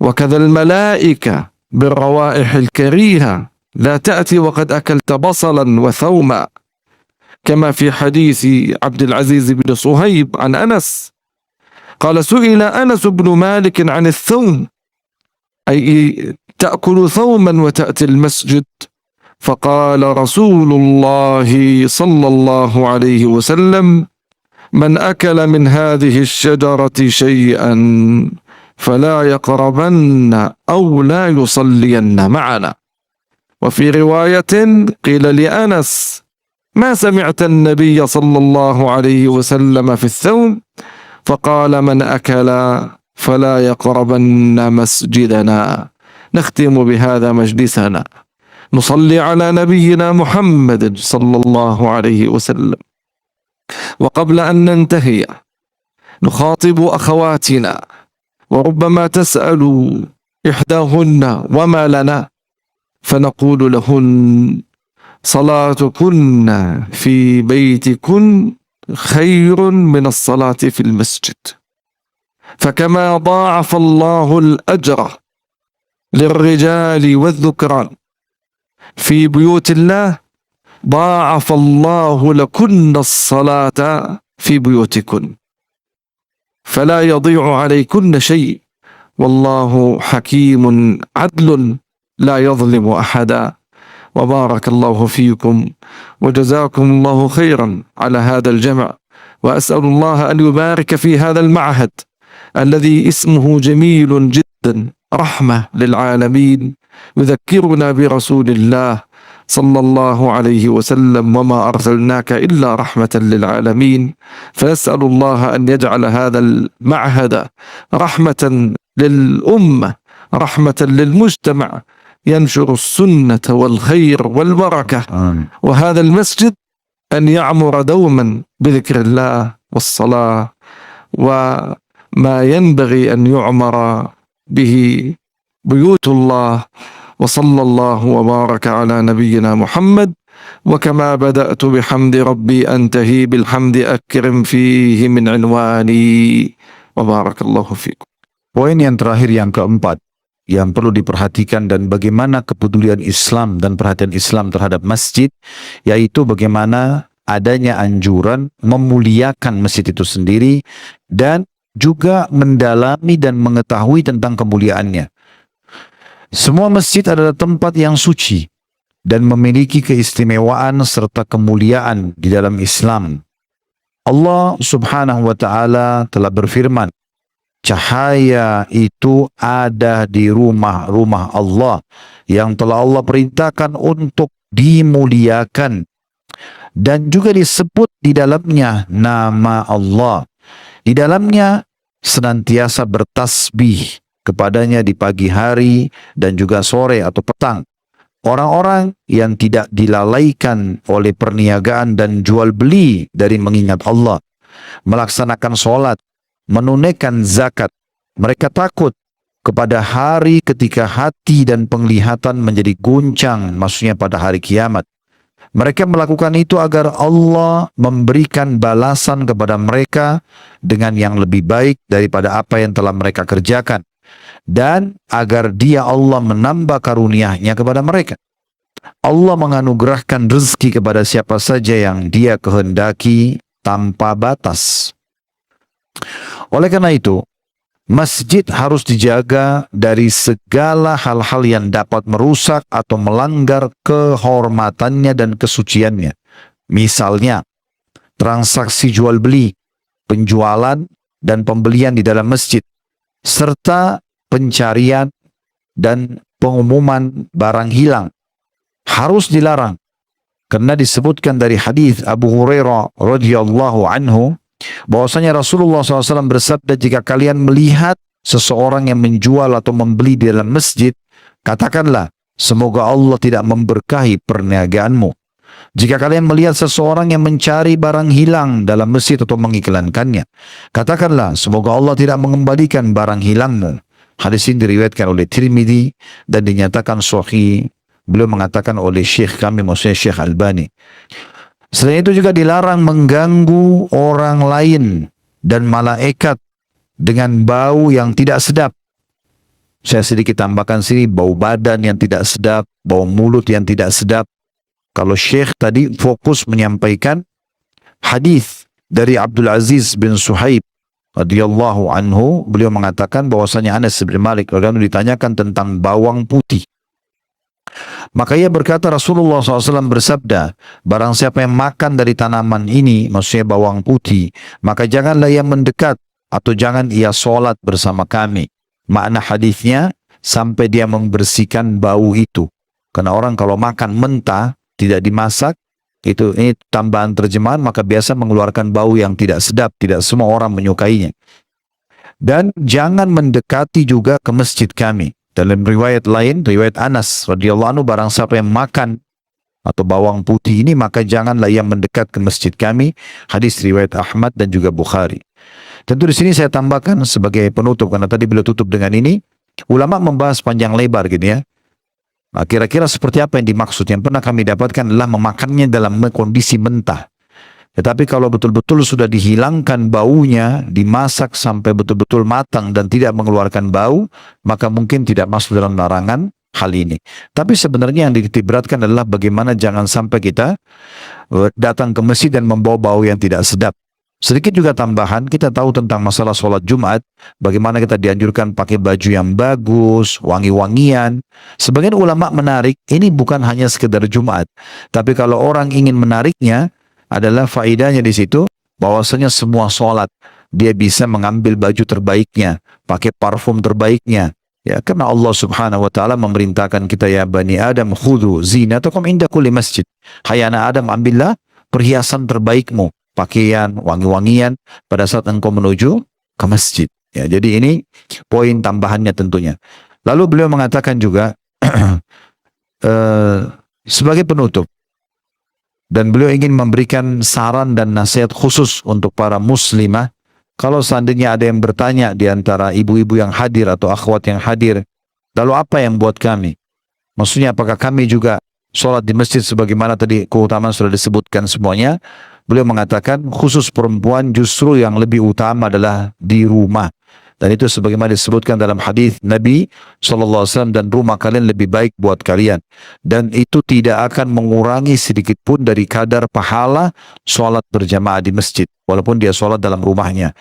وكذا الملائكة بالروائح الكريهة، لا تأتي وقد أكلت بصلا وثوما، كما في حديث عبد العزيز بن صهيب عن أنس قال: سئل أنس بن مالك عن الثوم، أي تأكل ثوما وتأتي المسجد؟ فقال رسول الله صلى الله عليه وسلم: من أكل من هذه الشجرة شيئا فلا يقربن أو لا يصلين معنا. وفي رواية قيل لأنس: ما سمعت النبي صلى الله عليه وسلم في الثوم؟ فقال: من أكل فلا يقربن مسجدنا. نختم بهذا مجلسنا، نصلي على نبينا محمد صلى الله عليه وسلم. وقبل أن ننتهي نخاطب أخواتنا، وربما تسأل إحداهن وما لنا، فنقول لهن: صلاتكن في بيتكن خير من الصلاة في المسجد، فكما ضاعف الله الأجر للرجال والذكران في بيوت الله، ضاعف الله لكن الصلاة في بيوتكن، فلا يضيع عليكن شيء، والله حكيم عدل لا يظلم أحدا. وبارك الله فيكم، وجزاكم الله خيرا على هذا الجمع، وأسأل الله أن يبارك في هذا المعهد الذي اسمه جميل جدا، رحمة للعالمين، يذكرنا برسول الله صلى الله عليه وسلم: وما أرسلناك إلا رحمة للعالمين. فنسأل الله أن يجعل هذا المعهد رحمة للأمة، رحمة للمجتمع، ينشر السنة والخير والبركة، وهذا المسجد أن يعمر دوما بذكر الله والصلاة وما ينبغي أن يعمر به بيوت الله. وصلى الله وبارك على نبينا محمد. وكما بدأت بحمد ربي أنتهي بالحمد أكرم فيه من عنواني. وبارك الله فيكم. Poin yang terakhir, yang keempat, yang perlu diperhatikan dan bagaimana kepedulian Islam dan perhatian Islam terhadap masjid, yaitu bagaimana adanya anjuran memuliakan masjid itu sendiri dan juga mendalami dan mengetahui tentang kemuliaannya. Semua masjid adalah tempat yang suci dan memiliki keistimewaan serta kemuliaan di dalam Islam. Allah Subhanahu wa Ta'ala telah berfirman, cahaya itu ada di rumah-rumah Allah yang telah Allah perintahkan untuk dimuliakan, dan juga disebut di dalamnya nama Allah. Di dalamnya senantiasa bertasbih kepadanya di pagi hari dan juga sore atau petang. Orang-orang yang tidak dilalaikan oleh perniagaan dan jual beli dari mengingat Allah, melaksanakan sholat, menunaikan zakat. Mereka takut kepada hari ketika hati dan penglihatan menjadi guncang, maksudnya pada hari kiamat. Mereka melakukan itu agar Allah memberikan balasan kepada mereka dengan yang lebih baik daripada apa yang telah mereka kerjakan, dan agar Dia Allah menambah karunia-Nya kepada mereka. Allah menganugerahkan rezeki kepada siapa saja yang Dia kehendaki tanpa batas. Oleh karena itu, masjid harus dijaga dari segala hal-hal yang dapat merusak atau melanggar kehormatannya dan kesuciannya. Misalnya, transaksi jual beli, penjualan dan pembelian di dalam masjid, serta pencarian dan pengumuman barang hilang harus dilarang, karena disebutkan dari hadis Abu Hurairah radhiyallahu anhu bahwasanya Rasulullah SAW bersabda, jika kalian melihat seseorang yang menjual atau membeli di dalam masjid, katakanlah, semoga Allah tidak memberkahi perniagaanmu. Jika kalian melihat seseorang yang mencari barang hilang dalam masjid atau mengiklankannya, katakanlah, semoga Allah tidak mengembalikan barang hilangmu. Hadis ini diriwayatkan oleh Tirmidzi dan dinyatakan sahih. Beliau mengatakan oleh Syekh kami, maksudnya Syekh Albani. Selain itu juga dilarang mengganggu orang lain dan malaikat dengan bau yang tidak sedap. Saya sedikit tambahkan sini, bau badan yang tidak sedap, bau mulut yang tidak sedap. Kalau Syekh tadi fokus menyampaikan hadis dari Abdul Aziz bin Suhaib radhiyallahu anhu, beliau mengatakan bahwasanya Anas bin Malik radhiyallahu anhu ditanyakan tentang bawang putih. Maka ia berkata, Rasulullah SAW bersabda, barang siapa yang makan dari tanaman ini, maksudnya bawang putih, maka janganlah ia mendekat atau jangan ia sholat bersama kami. Makna hadisnya, sampai dia membersihkan bau itu. Karena orang kalau makan mentah, tidak dimasak, ini tambahan terjemahan, maka biasa mengeluarkan bau yang tidak sedap, tidak semua orang menyukainya. Dan jangan mendekati juga ke masjid kami. Dalam riwayat lain, riwayat Anas radhiyallahu anhu, barang siapa yang makan atau bawang putih ini, maka janganlah ia mendekat ke masjid kami. Hadis riwayat Ahmad dan juga Bukhari. Tentu di sini saya tambahkan sebagai penutup, karena tadi beliau tutup dengan ini, ulama membahas panjang lebar gitu ya. Nah, kira-kira seperti apa yang dimaksud? Yang pernah kami dapatkan adalah memakannya dalam kondisi mentah. Tetapi kalau betul-betul sudah dihilangkan baunya, dimasak sampai betul-betul matang dan tidak mengeluarkan bau, maka mungkin tidak masuk dalam larangan hal ini. Tapi sebenarnya yang ditiberatkan adalah bagaimana jangan sampai kita datang ke masjid dan membawa bau yang tidak sedap. Sedikit juga tambahan, kita tahu tentang masalah sholat Jumat, bagaimana kita dianjurkan pakai baju yang bagus, wangi-wangian. Sebagian ulama menarik, ini bukan hanya sekedar Jumat, tapi kalau orang ingin menariknya, adalah faedahnya di situ, bahwasanya semua sholat, dia bisa mengambil baju terbaiknya, pakai parfum terbaiknya. Ya, karena Allah Subhanahu wa taala memerintahkan kita, ya Bani Adam khudhu zinatakum inda kulli masjid. Hai anak Adam, ambillah perhiasan terbaikmu, pakaian, wangi-wangian pada saat engkau menuju ke masjid. Ya, jadi ini poin tambahannya tentunya. Lalu beliau mengatakan juga sebagai penutup, dan beliau ingin memberikan saran dan nasihat khusus untuk para muslimah. Kalau seandainya ada yang bertanya di antara ibu-ibu yang hadir atau akhwat yang hadir, lalu apa yang buat kami? Maksudnya apakah kami juga sholat di masjid sebagaimana tadi keutamaan sudah disebutkan semuanya? Beliau mengatakan khusus perempuan justru yang lebih utama adalah di rumah. Dan itu sebagaimana disebutkan dalam hadis Nabi SAW, dan rumah kalian lebih baik buat kalian. Dan itu tidak akan mengurangi sedikit pun dari kadar pahala sholat berjamaah di masjid, walaupun dia sholat dalam rumahnya.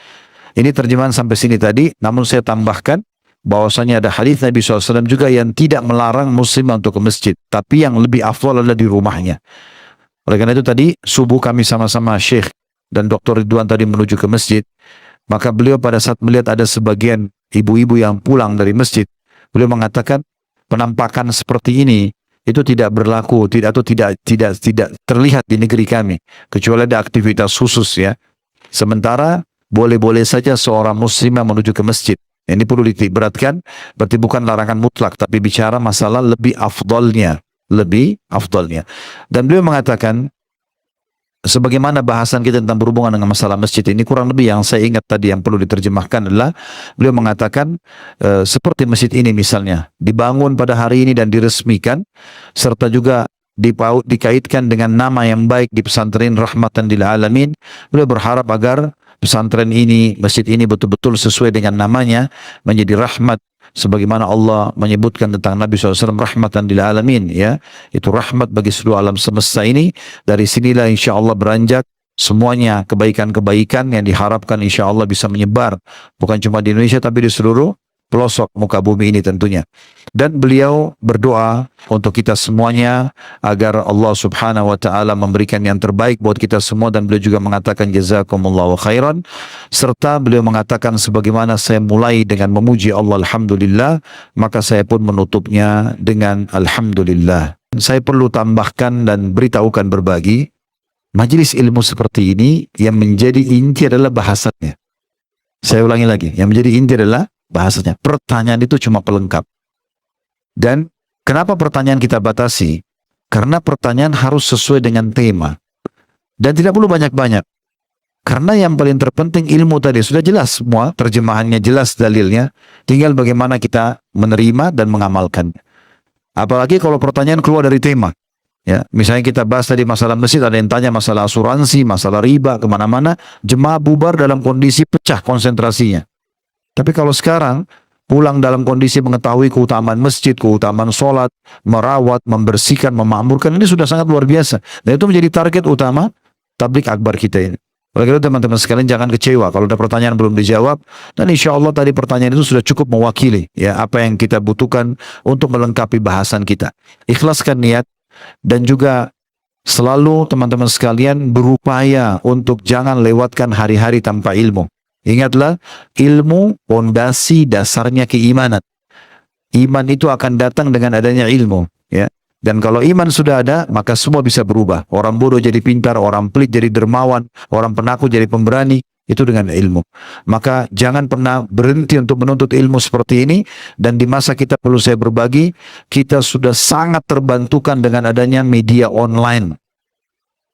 Ini terjemahan sampai sini tadi, namun saya tambahkan bahwasanya ada hadis Nabi SAW juga yang tidak melarang muslim untuk ke masjid, tapi yang lebih afdal adalah di rumahnya. Oleh karena itu tadi subuh kami sama-sama Syekh dan Dr. Ridwan tadi menuju ke masjid, maka beliau pada saat melihat ada sebagian ibu-ibu yang pulang dari masjid, beliau mengatakan penampakan seperti ini itu tidak berlaku, tidak terlihat di negeri kami, kecuali ada aktivitas khusus ya. Sementara boleh-boleh saja seorang muslimah menuju ke masjid. Ini perlu ditiberatkan, berarti bukan larangan mutlak, tapi bicara masalah lebih afdalnya. Dan beliau mengatakan, sebagaimana bahasan kita tentang berhubungan dengan masalah masjid ini, kurang lebih yang saya ingat tadi yang perlu diterjemahkan adalah, beliau mengatakan seperti masjid ini misalnya, dibangun pada hari ini dan diresmikan, serta juga dikaitkan dengan nama yang baik di pesantren Rahmatan lil Alamin. Beliau berharap agar pesantren ini, masjid ini betul-betul sesuai dengan namanya, menjadi rahmat, sebagaimana Allah menyebutkan tentang Nabi SAW rahmatan lil alamin, ya, itu rahmat bagi seluruh alam semesta ini. Dari sinilah insya Allah beranjak semuanya kebaikan-kebaikan yang diharapkan insya Allah bisa menyebar, bukan cuma di Indonesia tapi di seluruh pelosok muka bumi ini tentunya. Dan beliau berdoa untuk kita semuanya agar Allah Subhanahu wa taala memberikan yang terbaik buat kita semua, dan beliau juga mengatakan jazakumullahu khairan, serta beliau mengatakan sebagaimana saya mulai dengan memuji Allah alhamdulillah, maka saya pun menutupnya dengan alhamdulillah. Saya perlu tambahkan dan beritahukan, berbagi majelis ilmu seperti ini yang menjadi inti adalah bahasanya. Saya ulangi lagi, yang menjadi inti adalah bahasanya. Pertanyaan itu cuma pelengkap. Dan kenapa pertanyaan kita batasi? Karena pertanyaan harus sesuai dengan tema. Dan tidak perlu banyak-banyak. Karena yang paling terpenting ilmu tadi sudah jelas semua, terjemahannya jelas, dalilnya. Tinggal bagaimana kita menerima dan mengamalkannya. Apalagi kalau pertanyaan keluar dari tema. Ya, misalnya kita bahas tadi masalah masjid, ada yang tanya masalah asuransi, masalah riba, kemana-mana, jemaah bubar dalam kondisi pecah konsentrasinya. Tapi kalau sekarang, pulang dalam kondisi mengetahui keutamaan masjid, keutamaan sholat, merawat, membersihkan, memakmurkan, ini sudah sangat luar biasa. Dan itu menjadi target utama tablik akbar kita ini. Oleh karena itu teman-teman sekalian jangan kecewa kalau ada pertanyaan belum dijawab, dan insya Allah tadi pertanyaan itu sudah cukup mewakili ya apa yang kita butuhkan untuk melengkapi bahasan kita. Ikhlaskan niat dan juga selalu teman-teman sekalian berupaya untuk jangan lewatkan hari-hari tanpa ilmu. Ingatlah, ilmu pondasi dasarnya keimanan. Iman itu akan datang dengan adanya ilmu, ya. Dan kalau iman sudah ada, maka semua bisa berubah. Orang bodoh jadi pintar, orang pelit jadi dermawan, orang penakut jadi pemberani. Itu dengan ilmu. Maka jangan pernah berhenti untuk menuntut ilmu seperti ini. Dan di masa kita perlu saya berbagi, kita sudah sangat terbantukan dengan adanya media online.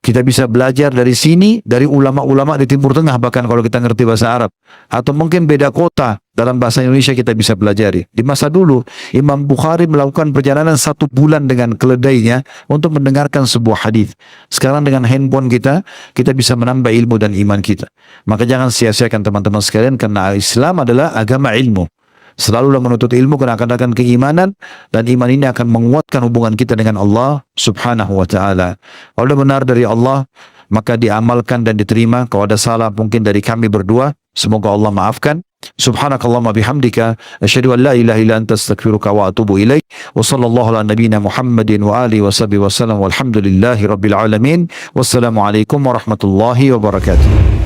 Kita bisa belajar dari sini, dari ulama-ulama di Timur Tengah, bahkan kalau kita ngerti bahasa Arab. Atau mungkin beda kota, dalam bahasa Indonesia kita bisa pelajari. Di masa dulu, Imam Bukhari melakukan perjalanan 1 bulan dengan keledainya untuk mendengarkan sebuah hadis. Sekarang dengan handphone kita bisa menambah ilmu dan iman kita. Maka jangan sia-siakan teman-teman sekalian, karena Islam adalah agama ilmu. Selalulah menuntut ilmu karena akan datang keimanan, dan iman ini akan menguatkan hubungan kita dengan Allah subhanahu wa ta'ala. Kalau benar dari Allah, maka diamalkan dan diterima. Kalau ada salah mungkin dari kami berdua, semoga Allah maafkan. Subhanakallahumma bihamdika asyhadu an la ilaha illa anta astaghfiruka wa atubu ilaik. Wa sallallahu ala nabiyyina Muhammadin wa alihi wa sahbihi wasallam walhamdulillahi rabbil alamin. Wassalamu alaikum warahmatullahi wabarakatuh.